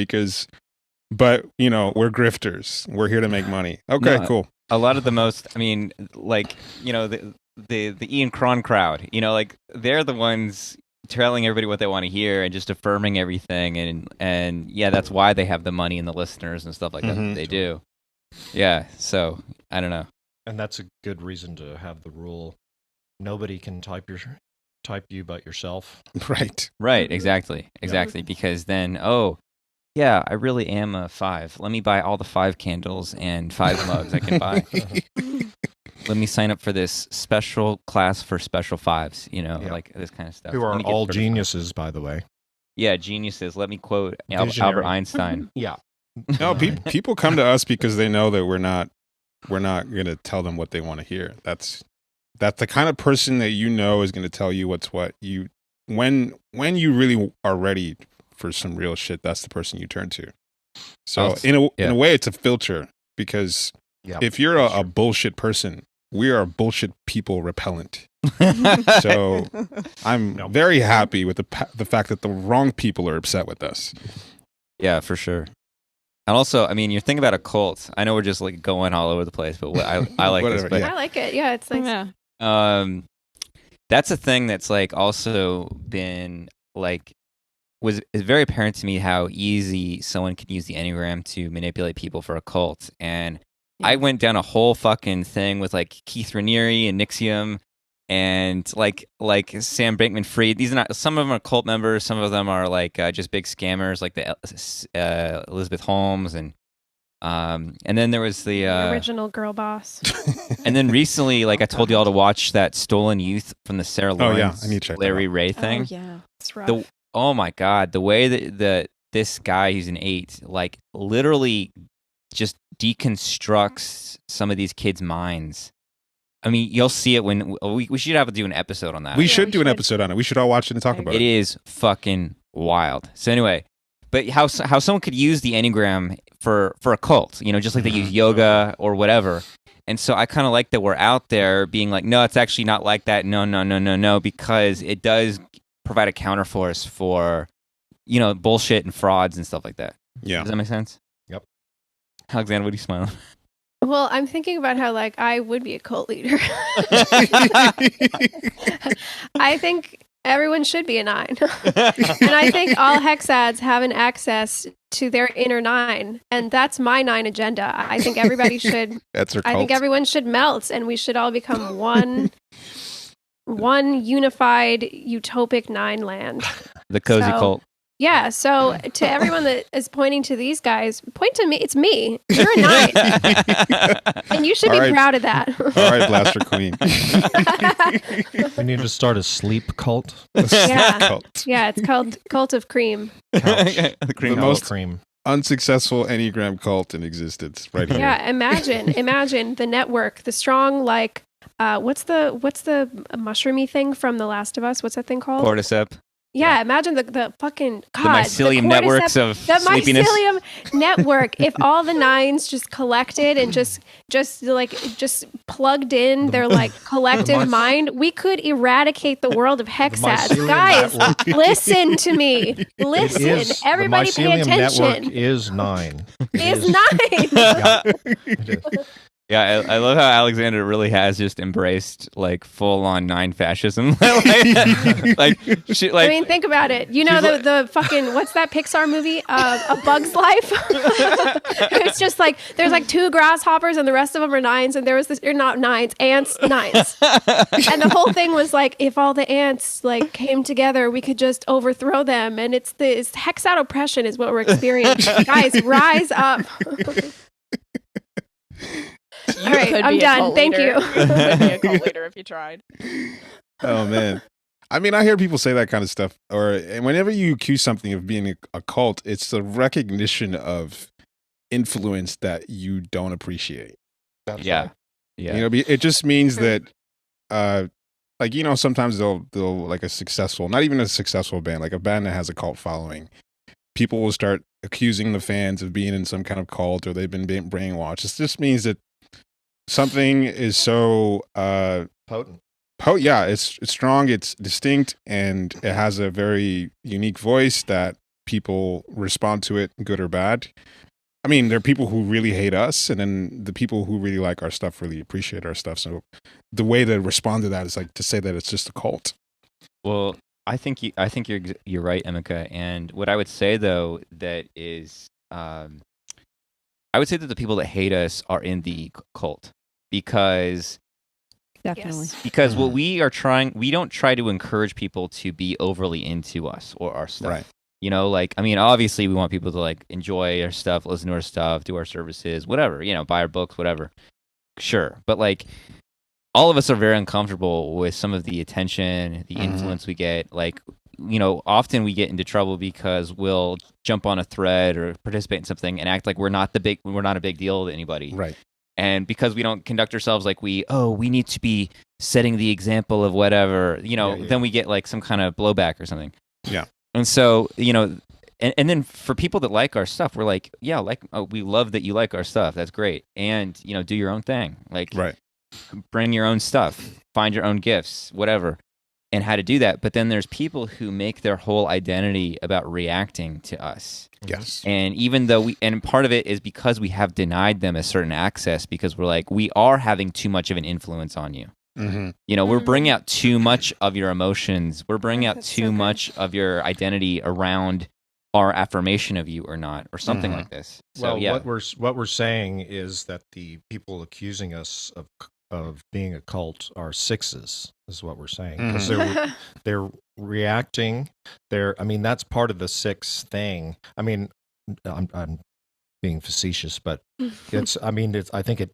but, we're grifters. We're here to make money. Okay, No, cool. A lot of the most, I mean, like, the Ian Cron crowd, like, they're the ones telling everybody what they want to hear and just affirming everything. And yeah, that's why they have the money and the listeners and stuff like that they do. Yeah, so, I don't know. And that's a good reason to have the rule. Nobody can type you but yourself. Right. Right, exactly. Because then, yeah, I really am a 5. Let me buy all the 5 candles and 5 mugs I can buy. Let me sign up for this special class for special 5s, like this kind of stuff. Who are all geniuses, by the way. Yeah, geniuses. Let me quote Albert Einstein. Yeah. No, people come to us because they know that we're not going to tell them what they want to hear. That's the kind of person that is going to tell you what's what. When you really are ready for some real shit, that's the person you turn to. So in a way, it's a filter, because if you're a bullshit person, we are bullshit people repellent. So I'm very happy with the fact that the wrong people are upset with us. Yeah, for sure. And also, I mean, you're thinking about a cult. I know we're just like going all over the place, but I like this. But I like it. Yeah, it's nice. That's a thing that's like also been like is very apparent to me how easy someone can use the Enneagram to manipulate people for a cult. And I went down a whole fucking thing with like Keith Raniere and Nixium and like Sam Bankman-Fried. These are not, some of them are cult members, some of them are like just big scammers, like the Elizabeth Holmes, and then there was the original girl boss. And then recently, like I told you all to watch that Stolen Youth from the Sarah Lawrence, I need to check Larry Ray thing. Oh yeah, it's rough. Oh my God, the way that this guy, who's an 8, like literally just deconstructs some of these kids' minds. I mean, you'll see it when we should have to do an episode on that. We should do an episode on it. We should all watch it and talk about it. It is fucking wild. So anyway, but how someone could use the Enneagram for a cult, just like they use yoga or whatever. And so I kind of like that we're out there being like, no, it's actually not like that. No, because it does provide a counterforce for, bullshit and frauds and stuff like that. Yeah. Does that make sense? Yep. Alexandra, what are you smiling? Well, I'm thinking about how I would be a cult leader. I think everyone should be a 9. And I think all hexads have an access to their inner 9. And that's my 9 agenda. I think everybody should. That's her cult. I think everyone should melt, and we should all become one unified utopic 9 land. The cozy cult. Yeah, so to everyone that is pointing to these guys, point to me. It's me. You're a 9. And you should All be right. proud of that. All right, Blaster Queen. We need to start a sleep cult. Yeah. Cult. Yeah, it's called Cult of Cream. Couch. The cream The cult. most- cream. Unsuccessful Enneagram cult in existence, right here. Yeah, imagine the network, the strong, like, what's the mushroomy thing from The Last of Us? What's that thing called? Cordyceps. Yeah, imagine the fucking God, The mycelium networks of the sleepiness. mycelium network. If all the 9s just collected and just plugged in their like collective mind, we could eradicate the world of hexads. mycelium Guys, network. listen to me. Listen, everybody, the pay mycelium network attention. is 9. Is 9. Yeah, it is. Yeah, I love how Alexandra really has just embraced like full on 9 fascism. like, she, like, I mean, think about it. You know the fucking what's that Pixar movie? A Bug's Life. It's just like there's like 2 grasshoppers and the rest of them are 9s, and there was this, or not 9s, ants, 9s, and the whole thing was like if all the ants like came together, we could just overthrow them. And it's this hexad oppression is what we're experiencing. Guys, rise up. All right, could I'm be a done. cult Thank leader. you. Could be a cult leader if you tried. Oh man. I mean, I hear people say that kind of stuff, and whenever you accuse something of being a cult, it's the recognition of influence that you don't appreciate. That's yeah, right. yeah. You know, it just means that, like, you know, sometimes they'll like a successful, not even a successful band, like a band that has a cult following. People will start accusing the fans of being in some kind of cult, or they've been brainwashed. It just means that something is so Potent. yeah, it's strong, it's distinct, and it has a very unique voice that people respond to it, good or bad. I mean, there are people who really hate us, and then the people who really like our stuff really appreciate our stuff. So the way to respond to that is like to say that it's just a cult. Well, I think you're right, Emeka. And what I would say though that is, I would say that the people that hate us are in the cult because Definitely. what we are trying, we don't try to encourage people to be overly into us or our stuff. Right. You know, like, I mean, obviously we want people to like enjoy our stuff, listen to our stuff, do our services, whatever, you know, buy our books, whatever. Sure. But like, all of us are very uncomfortable with some of the attention, the influence we get. Like, you know, often we get into trouble because we'll jump on a thread or participate in something and act like we're not a big deal to anybody. Right. And because we don't conduct ourselves like we need to be setting the example of whatever, you know, then we get like some kind of blowback or something. Yeah. And so, you know, and then for people that like our stuff, we're like, yeah, like, we love that you like our stuff. That's great. And, you know, do your own thing. Like, Right. bring your own stuff, find your own gifts, whatever, and how to do that. But then there's people who make their whole identity about reacting to us. Yes. And even though and part of it is because we have denied them a certain access because we're like, we are having too much of an influence on you. Mm-hmm. You know, we're bringing out too much of your emotions. We're bringing out That's too so good. much of your identity around our affirmation of you or not, or something like this. So, Well, yeah. what we're saying is that the people accusing us of being a cult are 6s, is what we're saying, because they're reacting. I mean, that's part of the 6 thing. I mean, I'm being facetious, but I think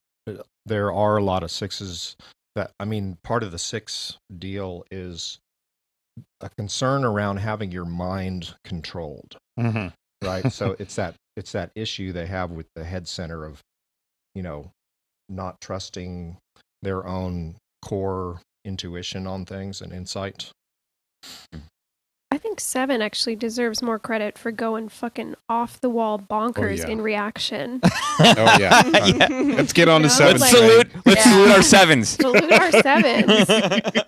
there are a lot of 6s that, I mean, part of the 6 deal is a concern around having your mind controlled. Mm-hmm. Right. So it's that issue they have with the head center of, you know, not trusting their own core intuition on things and insight. I think 7 actually deserves more credit for going fucking off the wall bonkers yeah. in reaction. Oh yeah. Let's get on to You know, 7. Let's like- salute our 7s. Salute our 7s.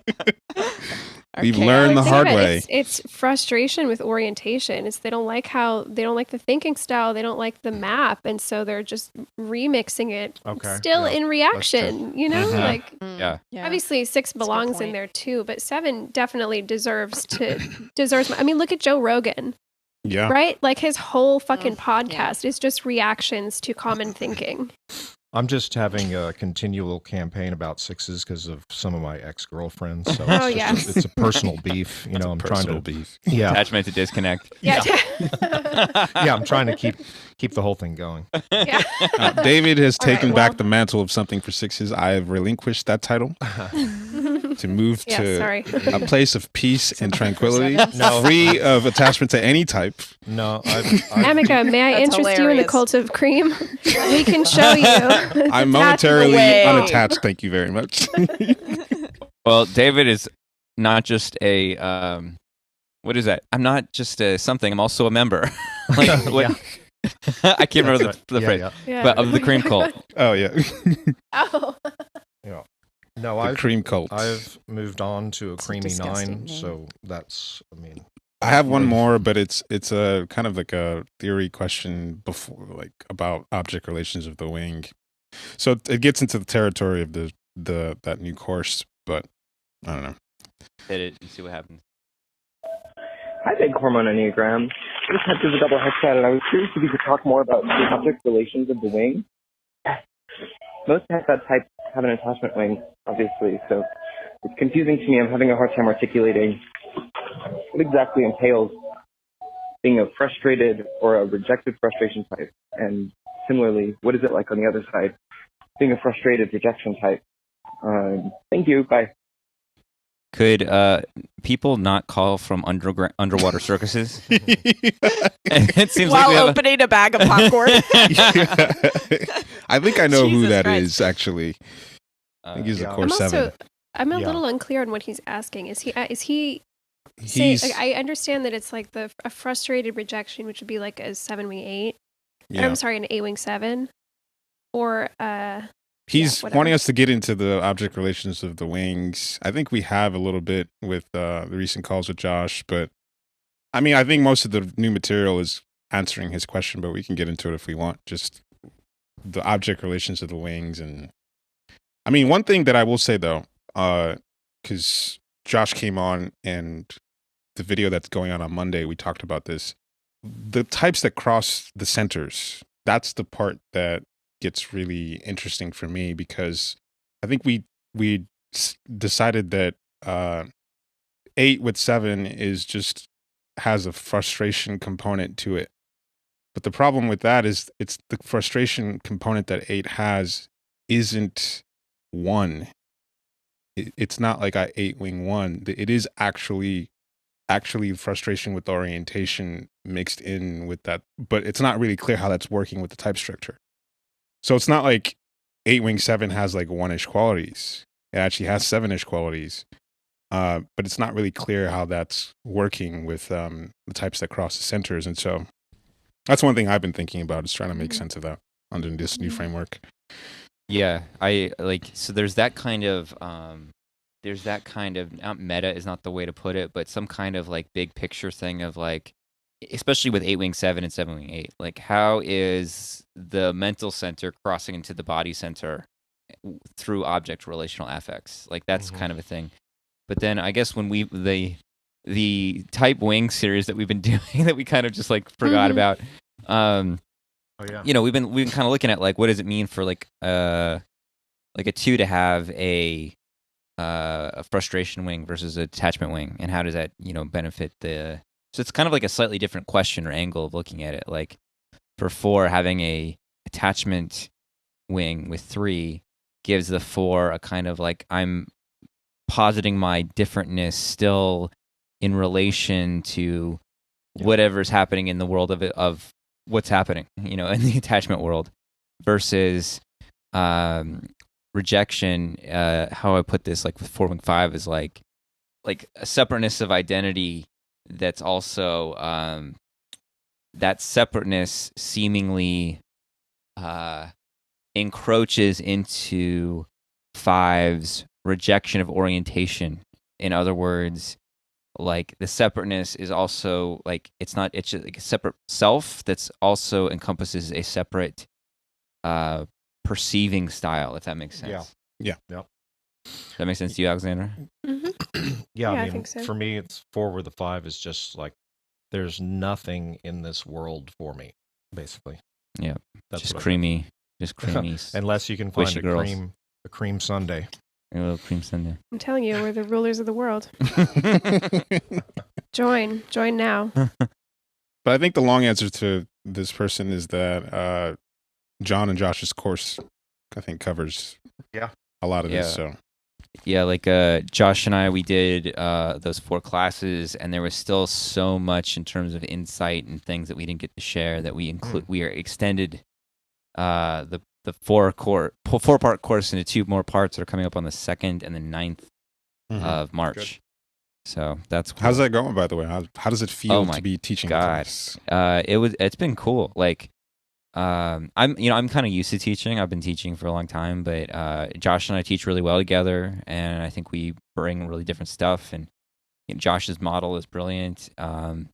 We've Okay, learned the Think hard about it, way. It's frustration with orientation. It's they don't like the thinking style. They don't like the map, and so they're just remixing it. Okay, Still yeah, in reaction, you know, Mhm. like Yeah. obviously 6 a good belongs in point. there too, but 7 definitely deserves. I mean, look at Joe Rogan, Yeah. right? Like his whole fucking yeah. podcast is just reactions to common thinking. I'm just having a continual campaign about sixes because of some of my ex-girlfriends. So Oh, it's, yeah. it's a personal beef. You know, I'm trying to beef. Yeah, Attachment to disconnect. Yeah. yeah. I'm trying to keep the whole thing going. Yeah. David has All right, taken well- back the mantle of something for sixes. I have relinquished that title to move Yeah, to sorry. a place of peace and tranquility, No. free of attachment to any type. No, I've Amica, may I That's interest you in the hilarious. cult of cream? We can show you. I'm Attachment momentarily away. unattached. Thank you very much. Well, David is not just a what is that? I'm not just a something. I'm also a member. Like what? I can't remember That's the right. phrase, Yeah. Yeah. but of the cream cult. Oh yeah, Oh. Yeah. No, the I've cream cult. I've moved on to a It's a creamy disgusting 9, name. so that's. I mean, I have one more, but it's a kind of like a theory question before, like about object relations of the wing. So it gets into the territory of the that new course, but I don't know. Hit it and see what happens. Hi, Big Hormone Enneagram. This type is a double headset, and I was curious if you could talk more about the object relations of the wing. Most headset types have an attachment wing, obviously, so it's confusing to me. I'm having a hard time articulating what exactly entails being a frustrated or a rejected frustration type, and similarly, what is it like on the other side, being a frustrated rejection type? Thank you. Bye. Could people not call from underwater circuses? It seems like While we have opening a bag of popcorn. I think I know who Jesus that Christ. is. Actually, I think he's yeah. a I'm course also, 7. I'm a Yeah. little unclear on what he's asking. Is he say, He's like, I understand that it's like a frustrated rejection, which would be like a 7-wing 8. Or, yeah. I'm sorry, an 8-wing 7. Or He's whatever. wanting us to get into the object relations of the wings. I think we have a little bit with the recent calls with Josh, but I mean, I think most of the new material is answering his question, but we can get into it if we want. Just the object relations of the wings. And I mean, one thing that I will say though, because Josh came on and the video that's going on Monday, we talked about this. The types that cross the centers, that's the part that gets really interesting for me, because I think we decided that 8 with 7 is just has a frustration component to it. But the problem with that is it's the frustration component that 8 has isn't 1. It's not like I 8-wing 1. It is actually frustration with orientation mixed in with that, but it's not really clear how that's working with the type structure. So it's not like 8-wing 7 has like 1-ish qualities. It actually has 7-ish qualities. But it's not really clear how that's working with the types that cross the centers. And so that's one thing I've been thinking about, is trying to make sense of that under this new framework. Yeah, I like, so there's that kind of not meta is not the way to put it, but some kind of like big picture thing of like, especially with 8-wing 7 and 7-wing 8, like how is the mental center crossing into the body center through object relational affects? Like that's kind of a thing. But then I guess when the type wing series that we've been doing that we kind of just like forgot about, Oh yeah. you know, we've been kind of looking at like, what does it mean for like a 2 to have a frustration wing versus a attachment wing, and how does that, you know, benefit the? So it's kind of like a slightly different question or angle of looking at it. Like for 4, having a attachment wing with 3 gives the 4 a kind of like, I'm positing my differentness still in relation to whatever's happening in the world of what's happening, you know, in the attachment world, versus rejection. How I put this, like with 4-wing 5, is like a separateness of identity that's also that separateness seemingly encroaches into 5's rejection of orientation. In other words, like the separateness is also like, it's just like a separate self that's also encompasses a separate perceiving style, if that makes sense. Yeah. Yep. Does that make sense to you, Alexandra? Yeah, I I mean, think so. for me, it's 4 with the 5 is just like, there's nothing in this world for me, basically. Yeah. That's Just what I- creamy. just creamy. Unless you can find Squishy a girls. cream sundae. A little cream sundae. I'm telling you, we're the rulers of the world. Join now. But I think the long answer to this person is that John and Josh's course, I think, covers a lot of this. So Yeah, like Josh and I, we did those 4 classes, and there was still so much in terms of insight and things that we didn't get to share that we we are extended the 4-part course into 2 more parts that are coming up on the 2nd and the 9th of March. Good. So that's cool. How's that going, by the way? How does it feel to be teaching? God, it's been cool. Like, I'm kind of used to teaching. I've been teaching for a long time, but Josh and I teach really well together, and I think we bring really different stuff. And Josh's model is brilliant, and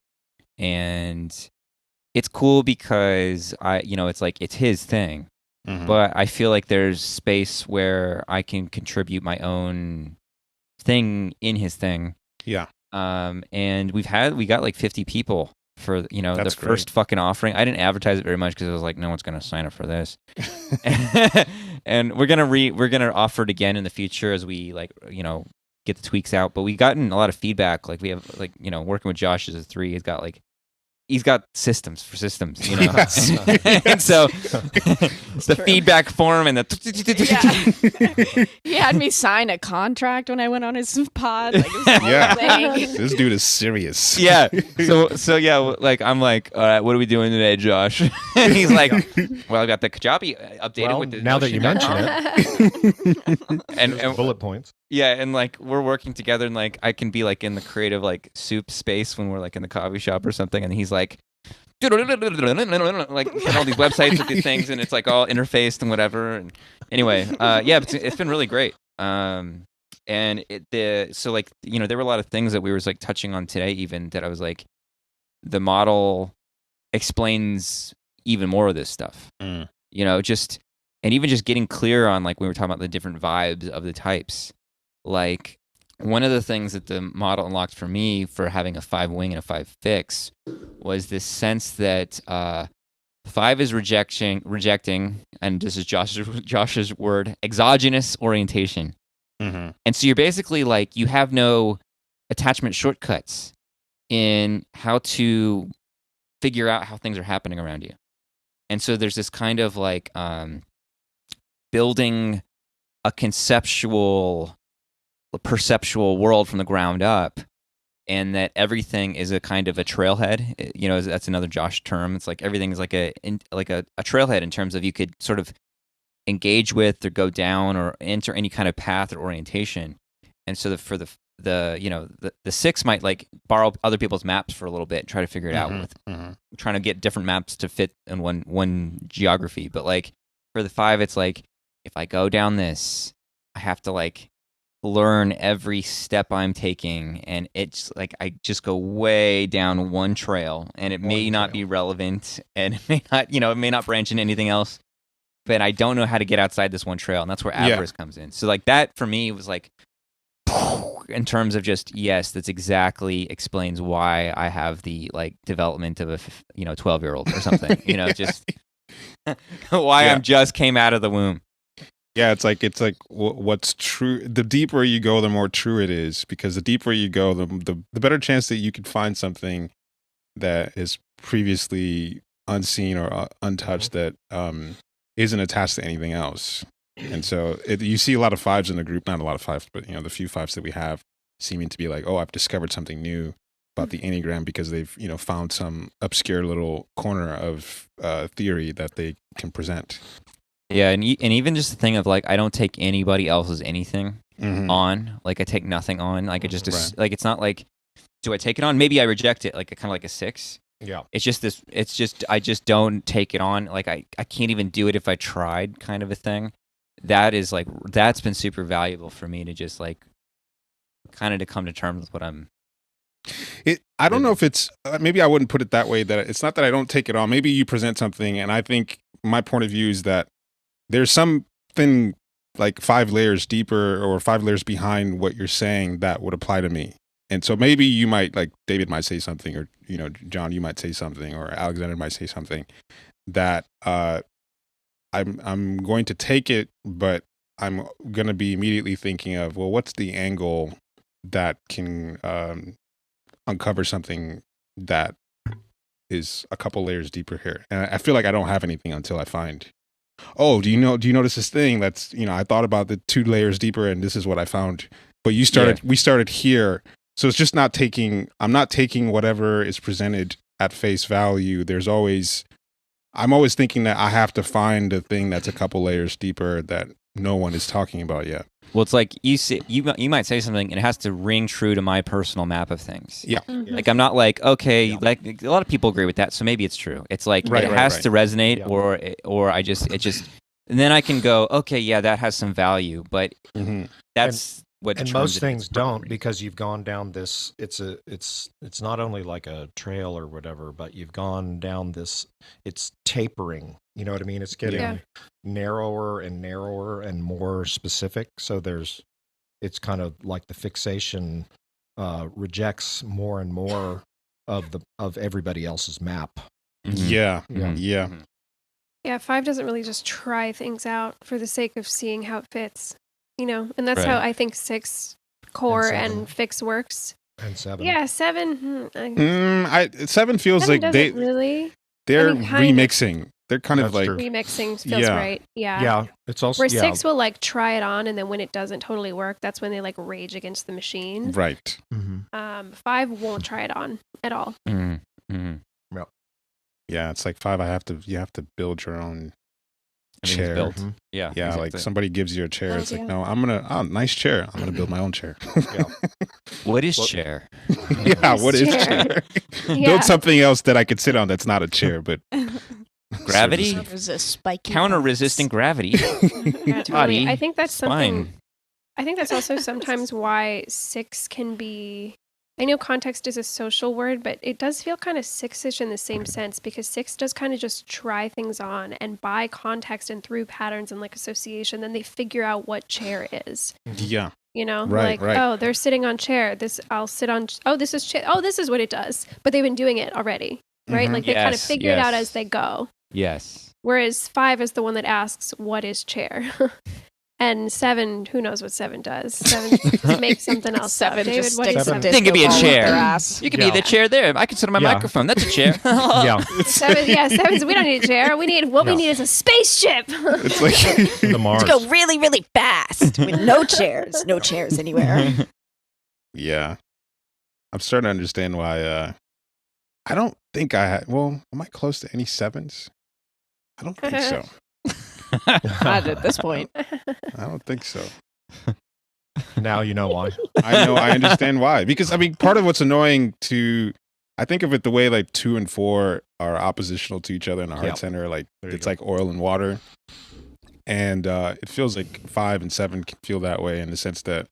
it's cool because it's his thing, but I feel like there's space where I can contribute my own thing in his thing. Yeah. And we got like 50 people for That's the first fucking offering. I didn't advertise it very much because I was like, no one's gonna sign up for this. And we're gonna offer it again in the future as we get the tweaks out. But we've gotten a lot of feedback. Like we have working with Josh as a 3. He's got systems for systems, Yes. And so the feedback form and the He had me sign a contract when I went on his pod. Like, it was the whole Yeah. thing. This dude is serious. yeah. So yeah, like I'm like, all right, what are we doing today, Josh? And he's like, well, I got the Kajabi updated Well, with the now that you mention Notion.com. it, and bullet points. yeah, and like we're working together, and like I can be like in the creative like soup space when we're like in the coffee shop or something, and he's like like and all these websites with these things, and it's like all interfaced and whatever. And anyway, it's been really great. And there were a lot of things that we were like touching on today, even that I was like, the model explains even more of this stuff. And even just getting clear on like when we were talking about the different vibes of the types. Like one of the things that the model unlocked for me for having a 5 wing and a 5 fix was this sense that 5 is rejecting, and this is Josh's word, exogenous orientation. And so you're basically like, you have no attachment shortcuts in how to figure out how things are happening around you. And so there's this kind of like building a perceptual world from the ground up, and that everything is a kind of a trailhead. That's another Josh term. It's like everything is like a trailhead in terms of you could sort of engage with or go down or enter any kind of path or orientation. And so for the 6 might like borrow other people's maps for a little bit and try to figure it out with trying to get different maps to fit in one geography. But like for the 5, it's like, if I go down this, I have to like learn every step I'm taking, and it's like I just go way down one trail, and it may not be relevant, and it may not branch into anything else, but I don't know how to get outside this one trail, and that's where avarice comes in. So like that for me was like, in terms of just, yes, that's exactly explains why I have the like development of a 12-year-old or something. Just why I'm just came out of the womb. Yeah, it's like what's true. The deeper you go, the more true it is, because the deeper you go, the better chance that you could find something that is previously unseen or untouched that isn't attached to anything else. And so you see a lot of 5s in the group, not a lot of 5s, but the few 5s that we have seeming to be like, oh, I've discovered something new about the Enneagram because they've found some obscure little corner of theory that they can present. Yeah, and even just the thing of like, I don't take anybody else's anything on. Like I take nothing on. Like I just like, it's not like, do I take it on? Maybe I reject it, like kind of like a 6. Yeah. It's just I just don't take it on. Like I can't even do it if I tried, kind of a thing. That's been super valuable for me to just like kind of to come to terms with what I'm. I don't know if it's maybe I wouldn't put it that way, that it's not that I don't take it on. Maybe you present something, and I think my point of view is that there's something like 5 layers deeper or 5 layers behind what you're saying that would apply to me. And so maybe you might, like David might say something, or John, you might say something, or Alexandra might say something that I'm going to take it, but I'm going to be immediately thinking of, well, what's the angle that can uncover something that is a couple layers deeper here? And I feel like I don't have anything until I find, oh, do you notice this thing that's, I thought about the 2 layers deeper and this is what I found. But we started here. So it's just I'm not taking whatever is presented at face value. I'm always thinking that I have to find a thing that's a couple layers deeper that no one is talking about yet. Well, it's like you might say something and it has to ring true to my personal map of things. Yeah. Mm-hmm. Like I'm not like, okay, like a lot of people agree with that, so maybe it's true. It's like it has to resonate, or it just and then I can go, okay, yeah, that has some value, but that's what. And most things don't, because you've gone down this. It's not only like a trail or whatever, but you've gone down this. It's tapering. You know what I mean? It's getting narrower and narrower and more specific. So it's kind of like the fixation rejects more and more of everybody else's map. Mm-hmm. Yeah. Yeah, 5 doesn't really just try things out for the sake of seeing how it fits, and that's how I think 6 core and fix works. And 7. Yeah, 7. 7 feels like they're remixing. They're kind of like remixing feels right. Yeah. Yeah. It's also where 6 will like try it on, and then when it doesn't totally work, that's when they like rage against the machine. Right. Mm-hmm. 5 won't try it on at all. Mm-hmm. Yep. Yeah, it's like 5. You have to build your own chair. Built. Mm-hmm. Yeah. Exactly. Like somebody gives you a chair. It's like, no, nice chair. I'm gonna build my own chair. What is chair? What is chair? Build something else that I could sit on that's not a chair, but gravity. There's a spiky counter-resistant gravity. Totally. I think that's something. Fine. I think that's also sometimes why 6 can be. I know context is a social word, but it does feel kind of 6-ish in the same sense, because 6 does kind of just try things on, and by context and through patterns and like association, then they figure out what chair is. Yeah. Right. Oh, they're sitting on chair. I'll sit on. Oh, this is chair. Oh, this is what it does. But they've been doing it already, right? Like they kind of figure it out as they go. Yes. Whereas 5 is the one that asks, "What is chair?" And 7, who knows what 7 does? 7 just makes something else. 7 David, just what is sticks a 7? Thing could be a chair. You could be Yeah. the chair there. I can sit on my microphone. That's a chair. Yeah. 7's we don't need a chair. We need we need is a spaceship. It's like The Mars. Let's go really, really fast with no chairs. No chairs anywhere. Yeah. I'm starting to understand why I don't think I had am I close to any 7s? I don't think so. Not at this point. I don't think so. Now you know why. I understand why. Because I mean, part of what's annoying I think of it the way like 2 and 4 are oppositional to each other in the heart center. Like it's like oil and water. And it feels like 5 and 7 can feel that way in the sense that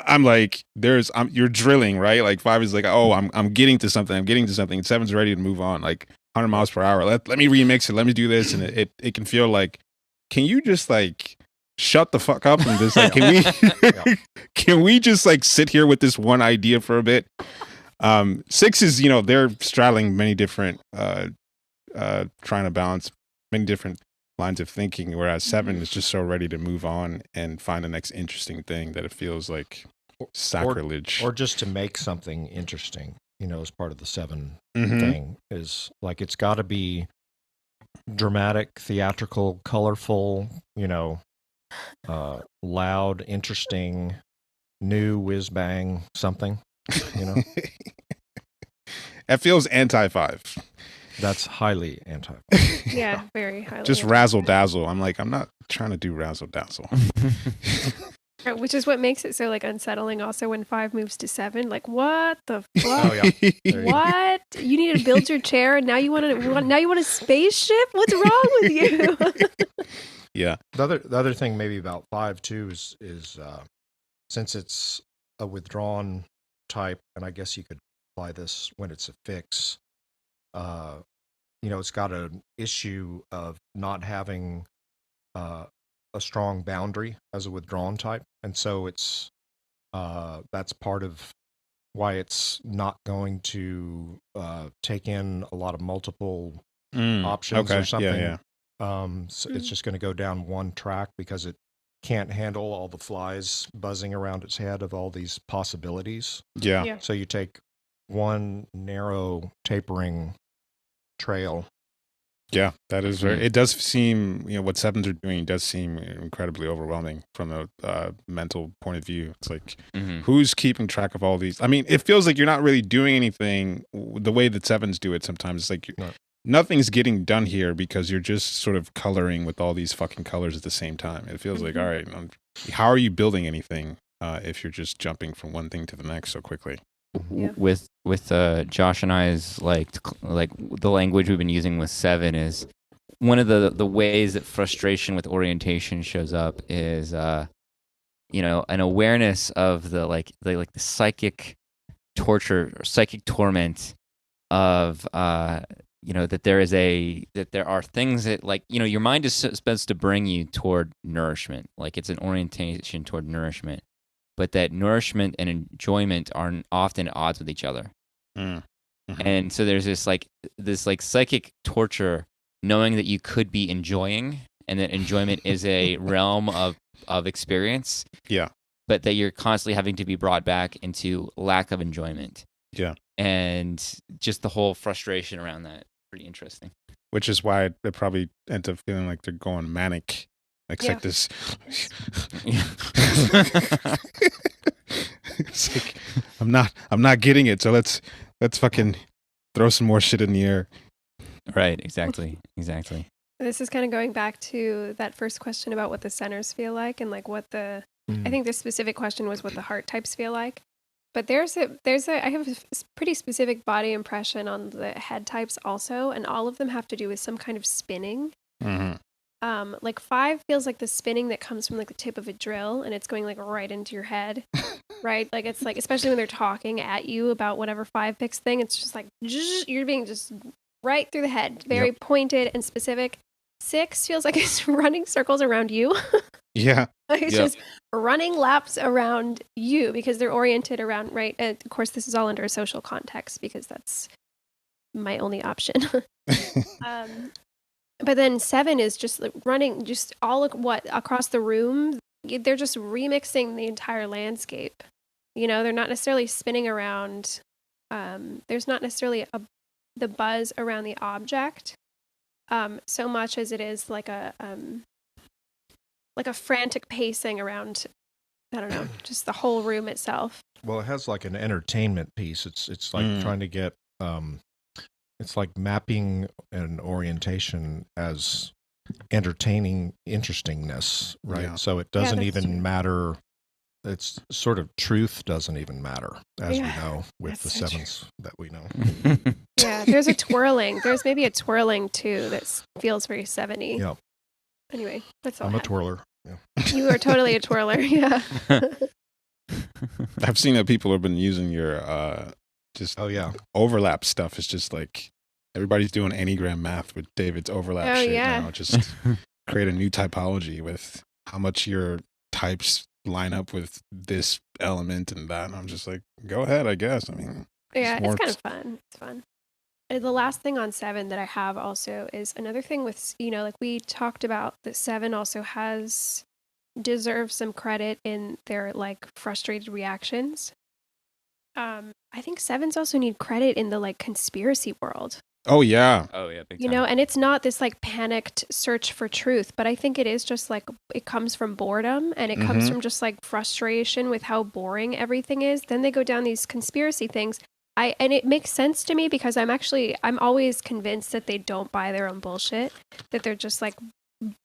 I'm like, you're drilling, right? Like 5 is like, oh, I'm getting to something. And 7's ready to move on. Like 100 miles per hour. Let me remix it. Let me do this. And it can feel like, can you just like shut the fuck up and just like, can we just like sit here with this one idea for a bit? 6 is, they're straddling many different, trying to balance many different lines of thinking, whereas 7 is just so ready to move on and find the next interesting thing that it feels like sacrilege. Or just to make something interesting, as part of the 7 thing is like, it's got to be dramatic, theatrical, colorful, loud, interesting, new, whiz bang, something, It feels anti-5. That's highly anti. Yeah, very highly. Just razzle dazzle. I'm like, I'm not trying to do razzle dazzle. Which is what makes it so like unsettling. Also, when 5 moves to 7, like what the fuck? Oh yeah. What? You need to build your chair, and now you want a spaceship? What's wrong with you? Yeah. The other thing maybe about 5 too is since it's a withdrawn type, and I guess you could apply this when it's a fix. It's got an issue of not having a strong boundary as a withdrawn type, and so it's that's part of why it's not going to take in a lot of multiple options or something. So it's just going to go down one track because it can't handle all the flies buzzing around its head of all these possibilities. Yeah. Yeah. So you take one narrow tapering trail. Yeah, that is very. Mhm. It does seem, what sevens are doing does seem incredibly overwhelming from a mental point of view. It's like, Mhm. who's keeping track of all these? I mean, it feels like you're not really doing anything the way that sevens do it sometimes. It's like No. nothing's getting done here because you're just sort of coloring with all these fucking colors at the same time. It feels like, all right, how are you building anything if you're just jumping from one thing to the next so quickly? Yeah. With Josh and I's like the language we've been using with 7 is one of the ways that frustration with orientation shows up is an awareness of the psychic torture or psychic torment of that there are things that your mind is supposed to bring you toward nourishment, like it's an orientation toward nourishment, but that nourishment and enjoyment are often at odds with each other. And so there's this psychic torture knowing that you could be enjoying and that enjoyment is a realm of experience. Yeah. But that you're constantly having to be brought back into lack of enjoyment. Yeah. And just the whole frustration around that. Pretty interesting. Which is why they probably end up feeling like they're going manic. Like, Yeah. like this. It's like, I'm not getting it. So let's fucking throw some more shit in the air. Right. Exactly. This is kind of going back to that first question about what the centers feel like and like what I think the specific question was what the heart types feel like. But I have a pretty specific body impression on the head types also, and all of them have to do with some kind of spinning. Like 5 feels like the spinning that comes from like the tip of a drill, and it's going like right into your head, right? Like it's like, especially when they're talking at you about whatever 5 picks thing, it's just like you're being just right through the head, very pointed and specific. 6 feels like it's running circles around you. Yeah. Like it's just running laps around you because they're oriented around, right? And of course, this is all under a social context because that's my only option. But then 7 is just like running just all across the room. They're just remixing the entire landscape. They're not necessarily spinning around. There's not necessarily the buzz around the object so much as it is like a frantic pacing around, I don't know, just the whole room itself. Well, it has like an entertainment piece. It's like trying to get it's like mapping an orientation as entertaining interestingness, right? Yeah. So it doesn't that's even true. matter. It's sort of truth doesn't even matter, as we Yeah, know with the that's so true. sevens that we know. Yeah, there's a twirling. There's maybe a twirling too that feels very 70. Yeah. Anyway, that's all. I'm I a had. twirler. Yeah. You are totally a twirler. Yeah. I've seen that people have been using your just overlap stuff. It's just like everybody's doing Enneagram math with David's overlap shit now. Just create a new typology with how much your types line up with this element and that. And I'm just like, go ahead, I guess. I mean, Yeah, more it's kind of fun. It's fun. The last thing on 7 that I have also is another thing with, like we talked about that 7 also deserves some credit in their like frustrated reactions. I think 7s also need credit in the like conspiracy world. Oh yeah. Big time. And it's not this like panicked search for truth, but I think it is just like it comes from boredom and it comes from just like frustration with how boring everything is. Then they go down these conspiracy things. And it makes sense to me because I'm always convinced that they don't buy their own bullshit, that they're just like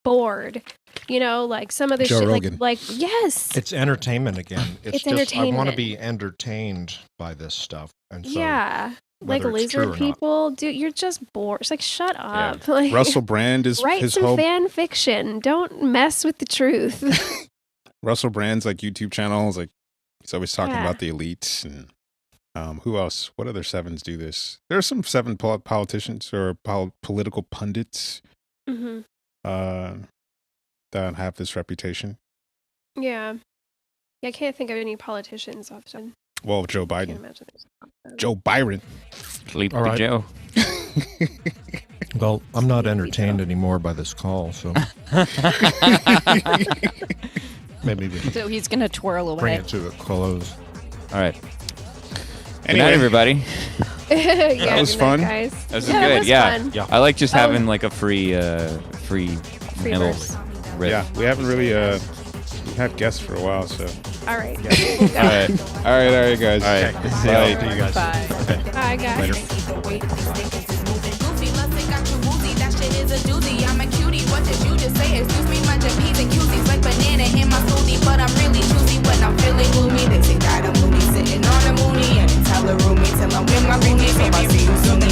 bored, like some of this Joe shit, Rogan. like yes, It's entertainment again. It's just entertainment. I want to be entertained by this stuff, and so yeah, like whether it's true or lizard not. people, dude, you're just bored. It's like shut up. Like, Russell Brand is write his some whole fan fiction. Don't mess with the truth. Russell Brand's like YouTube channel is like he's always talking Yeah. about the elites and who else? What other 7s do this? There are some 7 politicians or political pundits hmm that have this reputation. Yeah. I can't think of any politicians often. Well, Joe I can't Biden, imagine there's Joe Byron. Sleepy All right. Joe. Well, I'm not entertained anymore by this call, so maybe we can So he's gonna twirl away. bring it to a close. All right. Good Anyway. night, everybody. That was good fun. night, guys. That was Yeah, it good. was Yeah. fun. Yeah. I like just Oh. having like a free Free little verse. riff. Yeah, we haven't really we've had guests for a while, so. All right. All right. All right, guys. All right. See Bye. you guys. Bye. Bye, guys. Later. Goofy, love it, got you woozy. That shit is a doozy. I'm a cutie. What did you just say? Excuse me, my P's and Q's like banana in my smoothie, but I'm really choosy when I'm feeling gloomy. They say that I'm moody, sitting on a mooney, and tell a roomie till I'm with my roomie. So I see you soon.